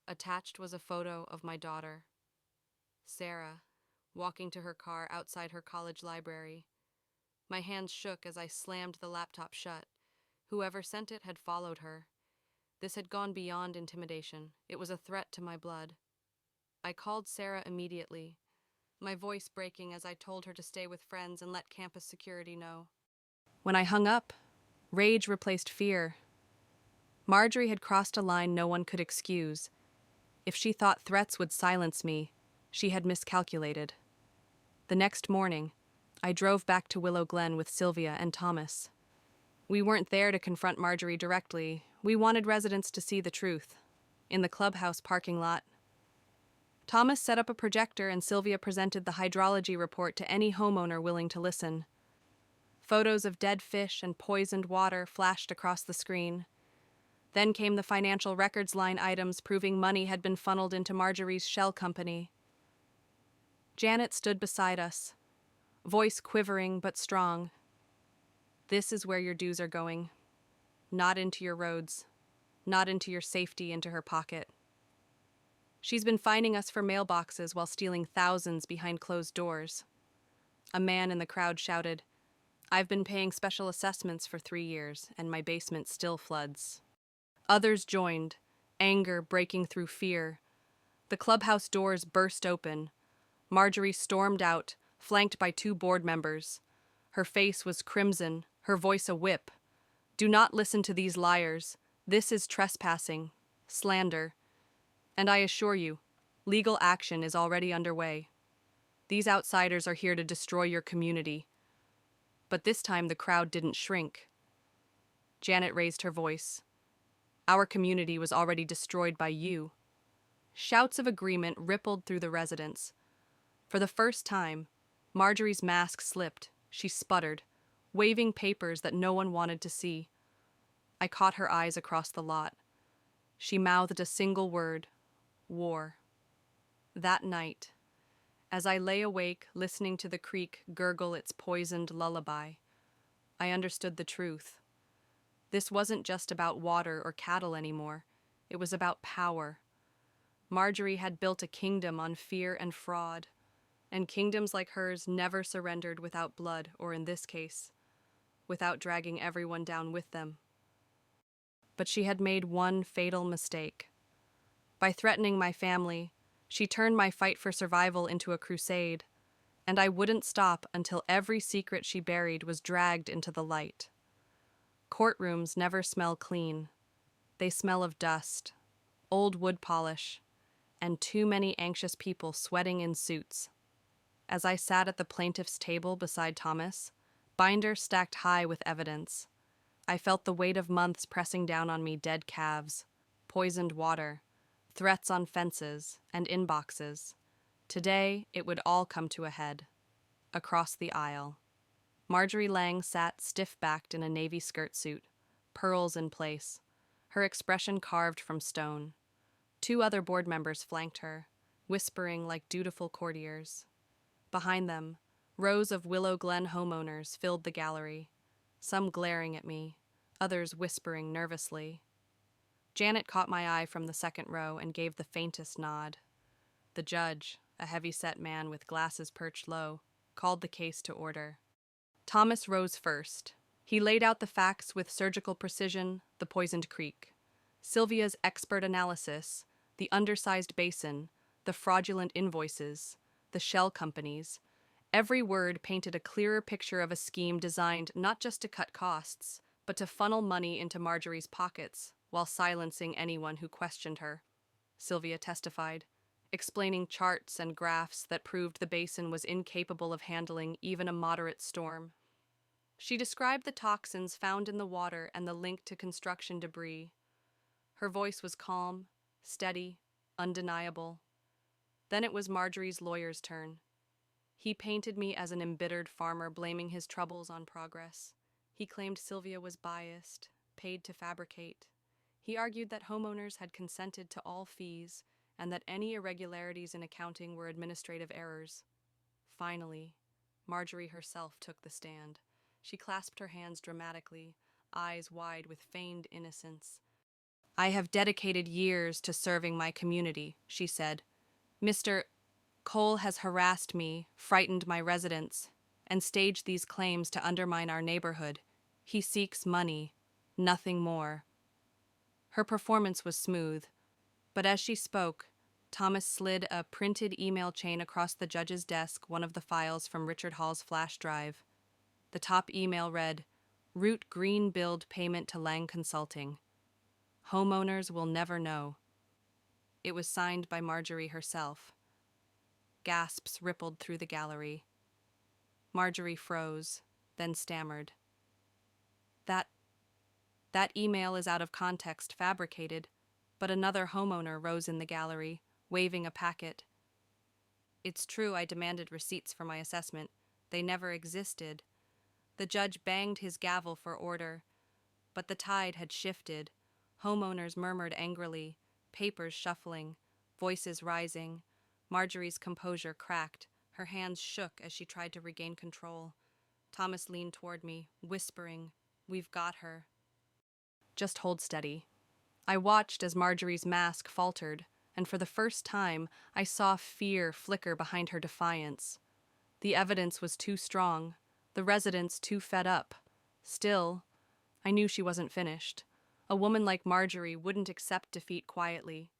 Attached was a photo of my daughter, Sarah, walking to her car outside her college library. My hands shook as I slammed the laptop shut. Whoever sent it had followed her. This had gone beyond intimidation. It was a threat to my blood. I called Sarah immediately, my voice breaking as I told her to stay with friends and let campus security know. When I hung up, rage replaced fear. Marjorie had crossed a line no one could excuse. If she thought threats would silence me, she had miscalculated. The next morning, I drove back to Willow Glen with Sylvia and Thomas. We weren't there to confront Marjorie directly. We wanted residents to see the truth. In the clubhouse parking lot, Thomas set up a projector and Sylvia presented the hydrology report to any homeowner willing to listen. Photos of dead fish and poisoned water flashed across the screen. Then came the financial records line items proving money had been funneled into Marjorie's shell company. Janet stood beside us, voice quivering but strong. This is where your dues are going. Not into your roads. Not into your safety, into her pocket. She's been fining us for mailboxes while stealing thousands behind closed doors. A man in the crowd shouted, "I've been paying special assessments for 3 years, and my basement still floods." Others joined, anger breaking through fear. The clubhouse doors burst open. Marjorie stormed out, flanked by 2 board members. Her face was crimson, her voice a whip. "Do not listen to these liars. This is trespassing, slander. And I assure you, legal action is already underway. These outsiders are here to destroy your community." But this time the crowd didn't shrink. Janet raised her voice. "Our community was already destroyed by you." Shouts of agreement rippled through the residents. For the first time, Marjorie's mask slipped. She sputtered, waving papers that no one wanted to see. I caught her eyes across the lot. She mouthed a single word: war. That night, as I lay awake listening to the creek gurgle its poisoned lullaby, I understood the truth. This wasn't just about water or cattle anymore. It was about power. Marjorie had built a kingdom on fear and fraud, and kingdoms like hers never surrendered without blood, or in this case, without dragging everyone down with them. But she had made one fatal mistake. By threatening my family, she turned my fight for survival into a crusade, and I wouldn't stop until every secret she buried was dragged into the light. Courtrooms never smell clean. They smell of dust, old wood polish, and too many anxious people sweating in suits. As I sat at the plaintiff's table beside Thomas, binder stacked high with evidence, I felt the weight of months pressing down on me: dead calves, poisoned water, threats on fences, and inboxes. Today, it would all come to a head. Across the aisle, Marjorie Lang sat stiff-backed in a navy skirt suit, pearls in place, her expression carved from stone. 2 other board members flanked her, whispering like dutiful courtiers. Behind them, rows of Willow Glen homeowners filled the gallery, some glaring at me, others whispering nervously. Janet caught my eye from the second row and gave the faintest nod. The judge, a heavy-set man with glasses perched low, called the case to order. Thomas rose first. He laid out the facts with surgical precision: the poisoned creek, Sylvia's expert analysis, the undersized basin, the fraudulent invoices, the shell companies. Every word painted a clearer picture of a scheme designed not just to cut costs, but to funnel money into Marjorie's pockets while silencing anyone who questioned her. Sylvia testified, explaining charts and graphs that proved the basin was incapable of handling even a moderate storm. She described the toxins found in the water and the link to construction debris. Her voice was calm, steady, undeniable. Then it was Marjorie's lawyer's turn. He painted me as an embittered farmer blaming his troubles on progress. He claimed Sylvia was biased, paid to fabricate. He argued that homeowners had consented to all fees and that any irregularities in accounting were administrative errors. Finally, Marjorie herself took the stand. She clasped her hands dramatically, eyes wide with feigned innocence. "I have dedicated years to serving my community," she said. "Mr. Cole has harassed me, frightened my residents, and staged these claims to undermine our neighborhood. He seeks money, nothing more." Her performance was smooth, but as she spoke, Thomas slid a printed email chain across the judge's desk, one of the files from Richard Hall's flash drive. The top email read, "Root Green Build Payment to Lang Consulting. Homeowners will never know." It was signed by Marjorie herself. Gasps rippled through the gallery. Marjorie froze, then stammered. That email is out of context, fabricated," but another homeowner rose in the gallery, waving a packet. It's true I demanded receipts for my assessment. They never existed. The judge banged his gavel for order, but the tide had shifted. Homeowners murmured angrily, papers shuffling, voices rising. Marjorie's composure cracked. Her hands shook as she tried to regain control. Thomas leaned toward me, whispering, "We've got her." "Just hold steady." I watched as Marjorie's mask faltered, and for the first time I saw fear flicker behind her defiance. The evidence was too strong, the residents too fed up. Still, I knew she wasn't finished. A woman like Marjorie wouldn't accept defeat quietly.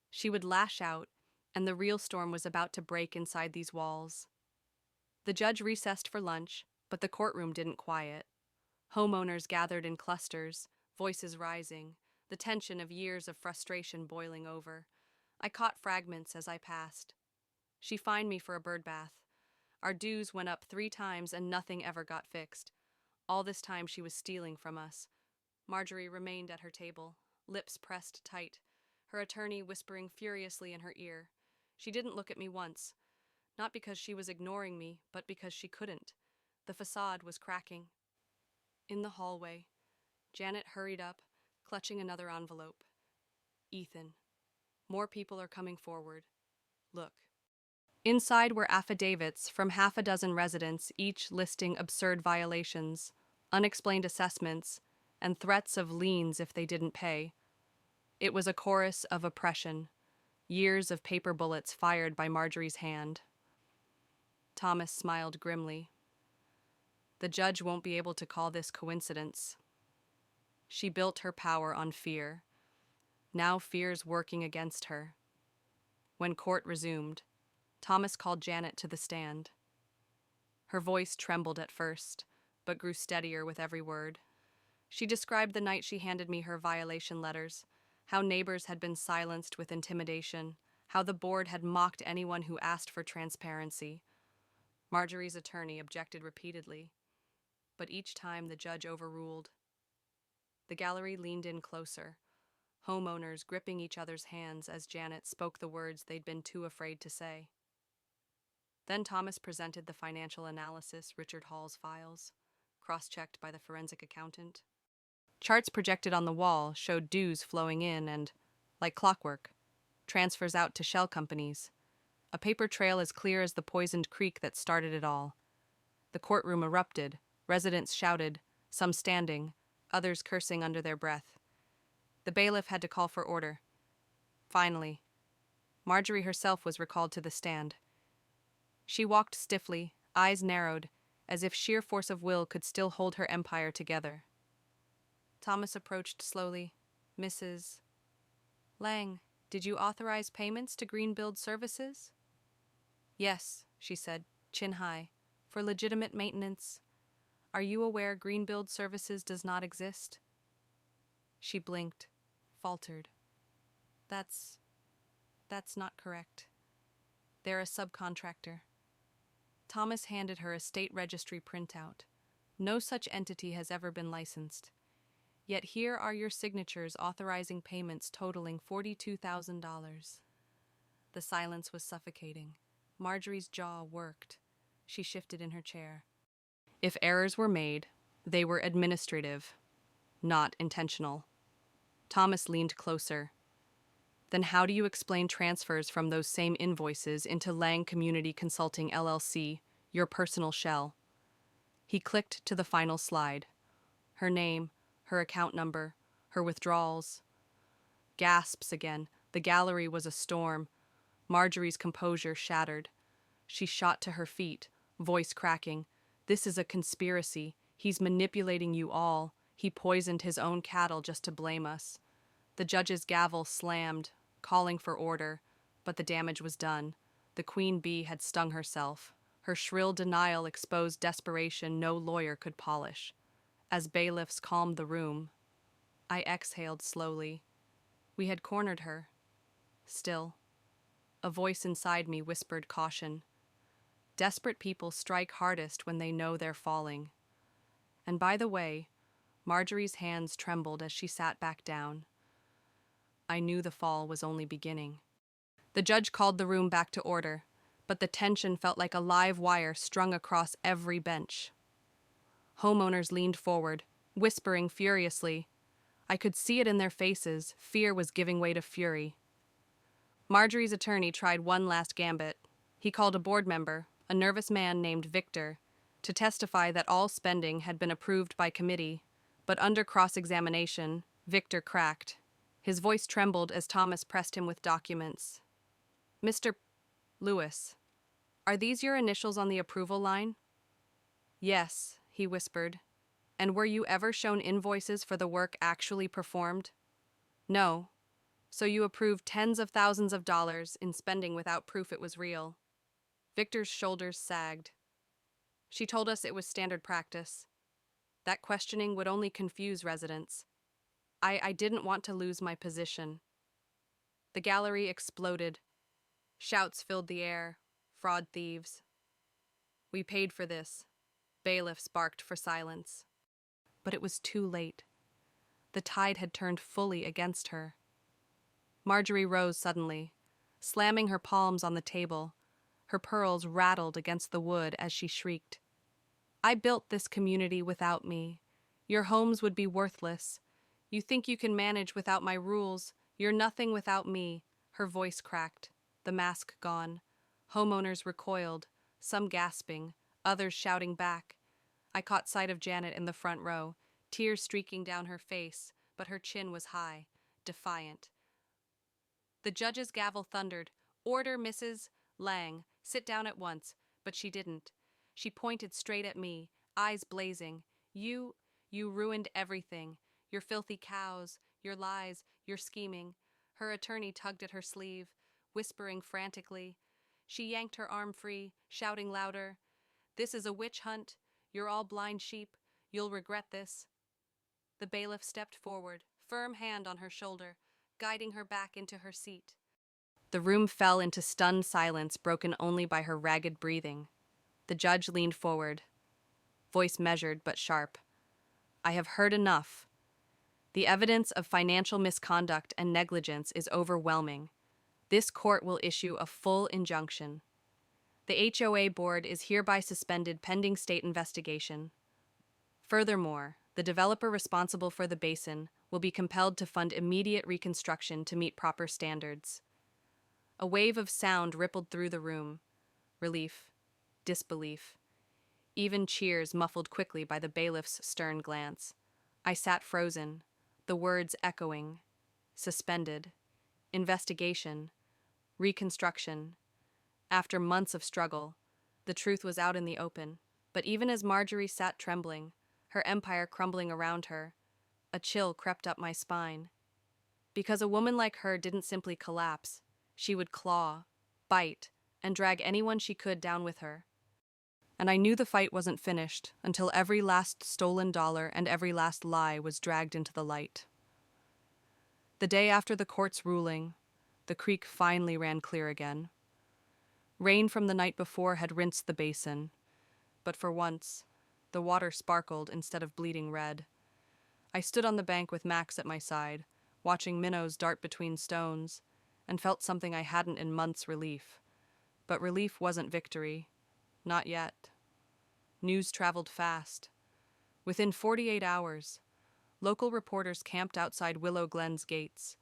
She would lash out, and the real storm was about to break inside these walls. The judge recessed for lunch, but the courtroom didn't quiet. Homeowners gathered in clusters, voices rising, the tension of years of frustration boiling over. I caught fragments as I passed. She fined me for a birdbath. Our dues went up 3 times and nothing ever got fixed. All this time she was stealing from us. Marjorie remained at her table, lips pressed tight, her attorney whispering furiously in her ear. She didn't look at me once, not because she was ignoring me, but because she couldn't. The facade was cracking. In the hallway, Janet hurried up, clutching another envelope. "Ethan, more people are coming forward. Look." Inside were affidavits from half a dozen residents, each listing absurd violations, unexplained assessments, and threats of liens if they didn't pay. It was a chorus of oppression, years of paper bullets fired by Marjorie's hand. Thomas smiled grimly. "The judge won't be able to call this coincidence." She built her power on fear. Now fear's working against her. When court resumed, Thomas called Janet to the stand. Her voice trembled at first, but grew steadier with every word. She described the night she handed me her violation letters, how neighbors had been silenced with intimidation, how the board had mocked anyone who asked for transparency. Marjorie's attorney objected repeatedly, but each time the judge overruled. The gallery leaned in closer, homeowners gripping each other's hands as Janet spoke the words they'd been too afraid to say. Then Thomas presented the financial analysis, Richard Hall's files, cross-checked by the forensic accountant. Charts projected on the wall showed dues flowing in and, like clockwork, transfers out to shell companies. A paper trail as clear as the poisoned creek that started it all. The courtroom erupted. Residents shouted, some standing, others cursing under their breath. The bailiff had to call for order. Finally, Marjorie herself was recalled to the stand. She walked stiffly, eyes narrowed, as if sheer force of will could still hold her empire together. Thomas approached slowly. "Mrs. Lang, did you authorize payments to Greenbuild Services?" "Yes," she said, chin high, "for legitimate maintenance. Are you aware Greenbuild Services does not exist?" She blinked, faltered. That's not correct. They're a subcontractor." Thomas handed her a state registry printout. "No such entity has ever been licensed. Yet here are your signatures authorizing payments totaling $42,000. The silence was suffocating. Marjorie's jaw worked. She shifted in her chair. If errors were made, they were administrative, not intentional. Thomas leaned closer. "Then how do you explain transfers from those same invoices into Lang Community Consulting LLC, your personal shell?" He clicked to the final slide. Her name, her account number, her withdrawals. Gasps again. The gallery was a storm. Marjorie's composure shattered. She shot to her feet, voice cracking. "This is a conspiracy. He's manipulating you all. He poisoned his own cattle just to blame us." The judge's gavel slammed, calling for order, but the damage was done. The queen bee had stung herself. Her shrill denial exposed desperation no lawyer could polish. As bailiffs calmed the room, I exhaled slowly. We had cornered her. Still, a voice inside me whispered caution. Desperate people strike hardest when they know they're falling. And by the way, Marjorie's hands trembled as she sat back down. I knew the fall was only beginning. The judge called the room back to order. but the tension felt like a live wire strung across every bench. Homeowners leaned forward, whispering furiously. I could see it in their faces. Fear was giving way to fury. Marjorie's attorney tried one last gambit. He called a board member, a nervous man named Victor, to testify that all spending had been approved by committee, but under cross-examination, Victor cracked. His voice trembled as Thomas pressed him with documents. Mr. Lewis, are these your initials on the approval line? Yes, he whispered. And were you ever shown invoices for the work actually performed? No. So you approved tens of thousands of dollars in spending without proof it was real. Victor's shoulders sagged. She told us it was standard practice. That questioning would only confuse residents. I didn't want to lose my position. The gallery exploded. Shouts filled the air. Fraud thieves. We paid for this. Bailiffs barked for silence. But it was too late. The tide had turned fully against her. Marjorie rose suddenly, slamming her palms on the table. Her pearls rattled against the wood as she shrieked. I built this community without me. Your homes would be worthless. You think you can manage without my rules. You're nothing without me. Her voice cracked, the mask gone. Homeowners recoiled, some gasping, others shouting back. I caught sight of Janet in the front row, tears streaking down her face, but her chin was high, defiant. The judge's gavel thundered. Order, Mrs. Lang. Sit down at once. But she didn't. She pointed straight at me, eyes blazing. You ruined everything. Your filthy cows, your lies, your scheming. Her attorney tugged at her sleeve, whispering frantically. She yanked her arm free, shouting louder. This is a witch hunt. You're all blind sheep. You'll regret this. The bailiff stepped forward, firm hand on her shoulder, guiding her back into her seat. The room fell into stunned silence, broken only by her ragged breathing. The judge leaned forward, voice measured but sharp. I have heard enough. The evidence of financial misconduct and negligence is overwhelming. This court will issue a full injunction. The HOA board is hereby suspended pending state investigation. Furthermore, the developer responsible for the basin will be compelled to fund immediate reconstruction to meet proper standards. A wave of sound rippled through the room. Relief, disbelief, even cheers muffled quickly by the bailiff's stern glance. I sat frozen, the words echoing. Suspended. Investigation. Reconstruction. After months of struggle, the truth was out in the open. But even as Marjorie sat trembling, her empire crumbling around her, a chill crept up my spine. Because a woman like her didn't simply collapse. She would claw, bite, and drag anyone she could down with her. And I knew the fight wasn't finished until every last stolen dollar and every last lie was dragged into the light. The day after the court's ruling, the creek finally ran clear again. Rain from the night before had rinsed the basin, but for once, the water sparkled instead of bleeding red. I stood on the bank with Max at my side, watching minnows dart between stones, and felt something I hadn't in months: relief. But relief wasn't victory. Not yet. News traveled fast. Within 48 hours, local reporters camped outside Willow Glen's gates.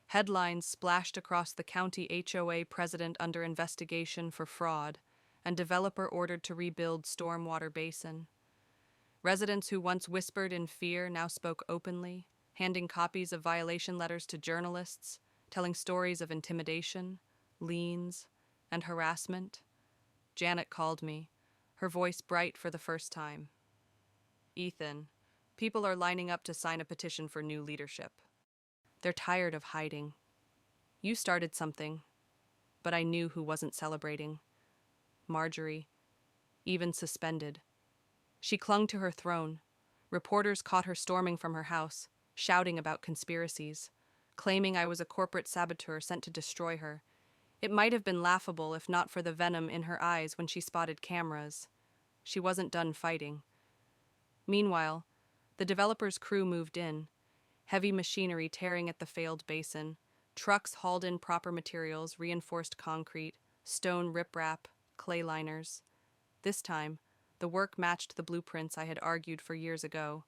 Headlines splashed across the county: HOA president under investigation for fraud, and developer ordered to rebuild stormwater basin. Residents who once whispered in fear now spoke openly, handing copies of violation letters to journalists, telling stories of intimidation, liens, and harassment. Janet called me, her voice bright for the first time. Ethan, people are lining up to sign a petition for new leadership. They're tired of hiding. You started something, but I knew who wasn't celebrating. Marjorie, even suspended. She clung to her throne. Reporters caught her storming from her house, shouting about conspiracies, claiming I was a corporate saboteur sent to destroy her. It might have been laughable if not for the venom in her eyes when she spotted cameras. She wasn't done fighting. Meanwhile, the developer's crew moved in, heavy machinery tearing at the failed basin. Trucks hauled in proper materials, reinforced concrete, stone riprap, clay liners. This time, the work matched the blueprints I had argued for years ago.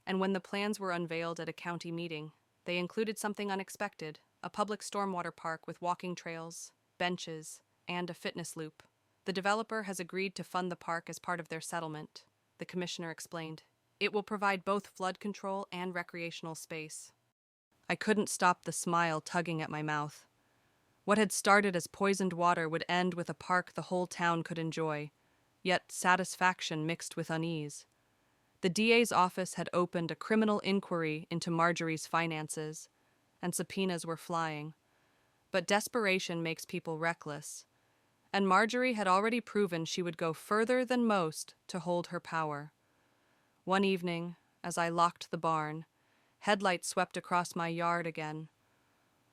And when the plans were unveiled at a county meeting, they included something unexpected: a public stormwater park with walking trails, benches, and a fitness loop. The developer has agreed to fund the park as part of their settlement, the commissioner explained. It will provide both flood control and recreational space. I couldn't stop the smile tugging at my mouth. What had started as poisoned water would end with a park the whole town could enjoy, yet satisfaction mixed with unease. The DA's office had opened a criminal inquiry into Marjorie's finances, and subpoenas were flying. But desperation makes people reckless, and Marjorie had already proven she would go further than most to hold her power. One evening, as I locked the barn, headlights swept across my yard again.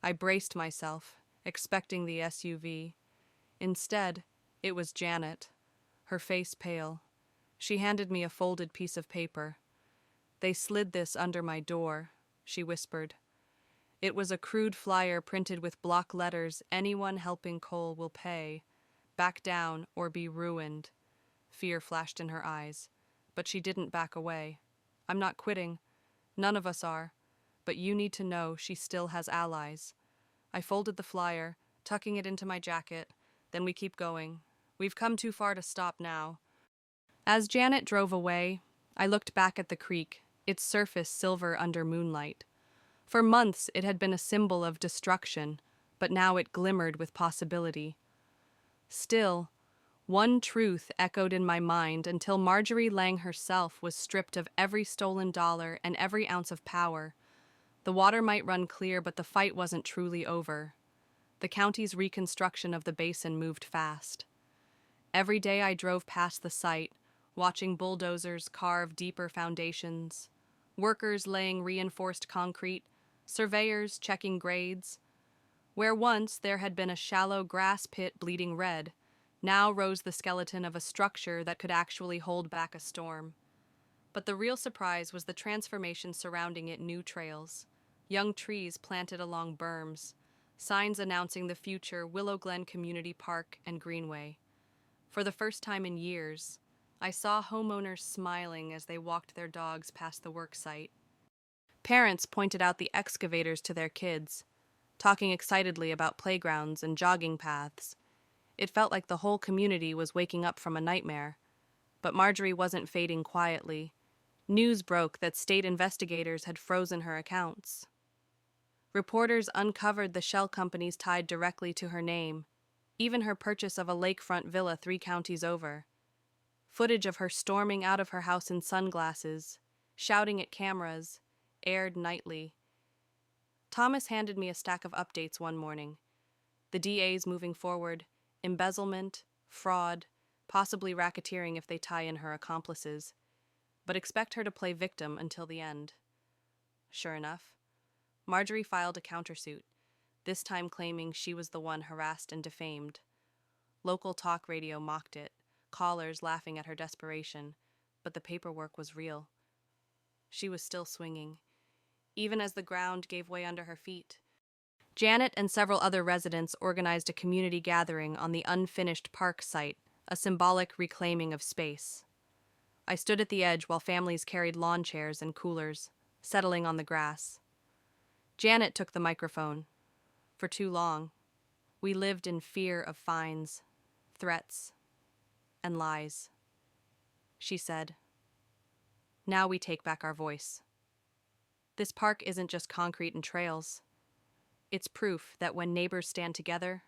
I braced myself, expecting the SUV. Instead, it was Janet, her face pale. She handed me a folded piece of paper. "They slid this under my door," she whispered. It was a crude flyer printed with block letters: "Anyone helping Cole will pay. Back down or be ruined." Fear flashed in her eyes, but she didn't back away. "I'm not quitting. None of us are. But you need to know she still has allies." I folded the flyer, tucking it into my jacket. "Then we keep going. We've come too far to stop now." As Janet drove away, I looked back at the creek, its surface silver under moonlight. For months it had been a symbol of destruction, but now it glimmered with possibility. Still, one truth echoed in my mind until Marjorie Lang herself was stripped of every stolen dollar and every ounce of power. The water might run clear, but the fight wasn't truly over. The county's reconstruction of the basin moved fast. Every day I drove past the site, watching bulldozers carve deeper foundations, workers laying reinforced concrete, surveyors checking grades. Where once there had been a shallow grass pit bleeding red, now rose the skeleton of a structure that could actually hold back a storm. But the real surprise was the transformation surrounding it: new trails, young trees planted along berms, signs announcing the future Willow Glen Community Park and Greenway. For the first time in years, I saw homeowners smiling as they walked their dogs past the work site. Parents pointed out the excavators to their kids, talking excitedly about playgrounds and jogging paths. It felt like the whole community was waking up from a nightmare. But Marjorie wasn't fading quietly. News broke that state investigators had frozen her accounts. Reporters uncovered the shell companies tied directly to her name, even her purchase of a lakefront villa 3 counties over. Footage of her storming out of her house in sunglasses, shouting at cameras, aired nightly. Thomas handed me a stack of updates one morning. The DA's moving forward: embezzlement, fraud, possibly racketeering if they tie in her accomplices. But expect her to play victim until the end. Sure enough, Marjorie filed a countersuit, this time claiming she was the one harassed and defamed. Local talk radio mocked it, callers laughing at her desperation, but the paperwork was real. She was still swinging, even as the ground gave way under her feet. Janet and several other residents organized a community gathering on the unfinished park site, a symbolic reclaiming of space. I stood at the edge while families carried lawn chairs and coolers, settling on the grass. Janet took the microphone. For too long, we lived in fear of fines, threats, and lies. She said, "Now we take back our voice. This park isn't just concrete and trails. It's proof that when neighbors stand together,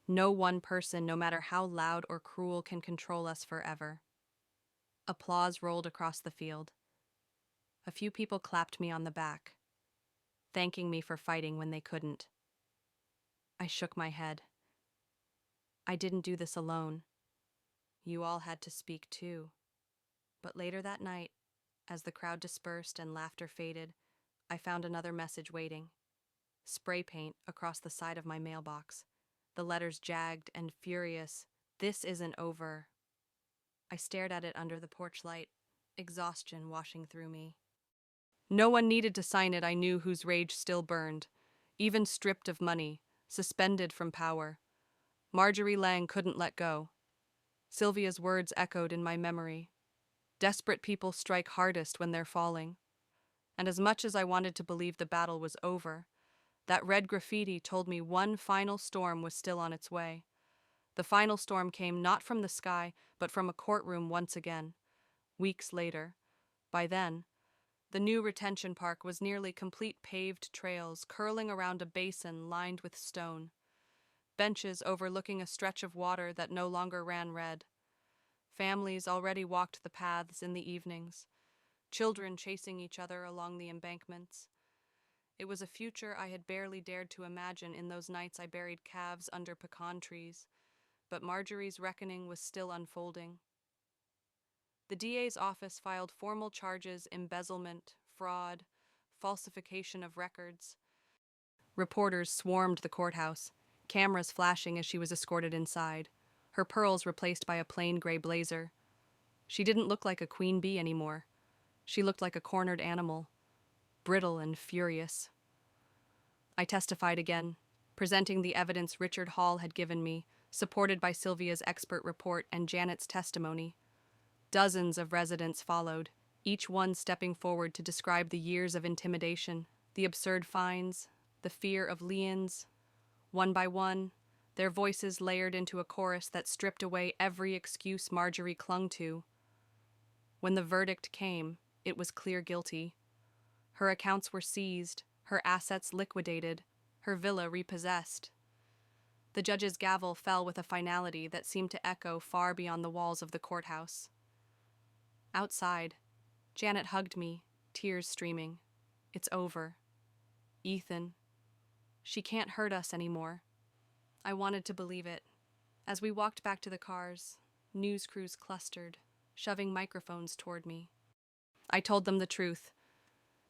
no one person, no matter how loud or cruel, can control us forever." Applause rolled across the field. A few people clapped me on the back, thanking me for fighting when they couldn't. I shook my head. I didn't do this alone. You all had to speak too. But later that night, as the crowd dispersed and laughter faded, I found another message waiting. Spray paint across the side of my mailbox. The letters jagged and furious. "This isn't over." I stared at it under the porch light, exhaustion washing through me. No one needed to sign it, I knew, whose rage still burned, even stripped of money, suspended from power. Marjorie Lang couldn't let go. Sylvia's words echoed in my memory. Desperate people strike hardest when they're falling. And as much as I wanted to believe the battle was over, that red graffiti told me one final storm was still on its way. The final storm came not from the sky, but from a courtroom once again. Weeks later. By then, the new retention park was nearly complete paved trails curling around a basin lined with stone. Benches overlooking a stretch of water that no longer ran red. Families already walked the paths in the evenings, children chasing each other along the embankments. It was a future I had barely dared to imagine in those nights I buried calves under pecan trees, but Marjorie's reckoning was still unfolding. The DA's office filed formal charges: embezzlement, fraud, falsification of records. Reporters swarmed the courthouse, cameras flashing as she was escorted inside, her pearls replaced by a plain gray blazer. She didn't look like a queen bee anymore. She looked like a cornered animal, brittle and furious. I testified again, presenting the evidence Richard Hall had given me, supported by Sylvia's expert report and Janet's testimony. Dozens of residents followed, each one stepping forward to describe the years of intimidation, the absurd fines, the fear of liens. One by one, their voices layered into a chorus that stripped away every excuse Marjorie clung to. When the verdict came, it was clear guilty. Her accounts were seized, her assets liquidated, her villa repossessed. The judge's gavel fell with a finality that seemed to echo far beyond the walls of the courthouse. Outside, Janet hugged me, tears streaming. It's over. Ethan. She can't hurt us anymore. I wanted to believe it. As we walked back to the cars, news crews clustered, shoving microphones toward me. I told them the truth.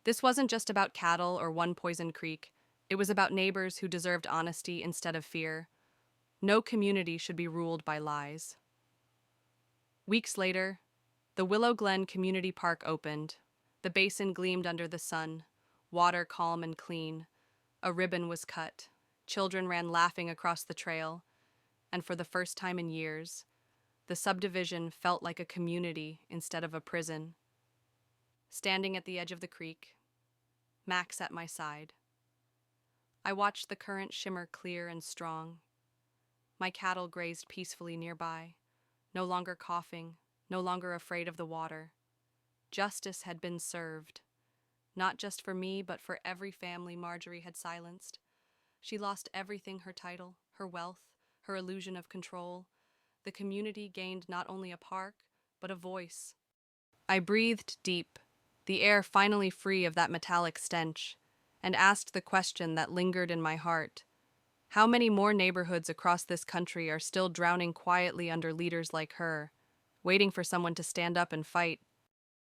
This wasn't just about cattle or one poisoned creek. It was about neighbors who deserved honesty instead of fear. No community should be ruled by lies. Weeks later, the Willow Glen Community Park opened. The basin gleamed under the sun, water calm and clean. A ribbon was cut. Children ran laughing across the trail. And for the first time in years, the subdivision felt like a community instead of a prison. Standing at the edge of the creek, Max at my side, I watched the current shimmer clear and strong. My cattle grazed peacefully nearby, no longer coughing, no longer afraid of the water. Justice had been served, not just for me, but for every family Marjorie had silenced. She lost everything: her title, her wealth, her illusion of control. The community gained not only a park, but a voice. I breathed deep, the air finally free of that metallic stench, and asked the question that lingered in my heart. How many more neighborhoods across this country are still drowning quietly under leaders like her, waiting for someone to stand up and fight?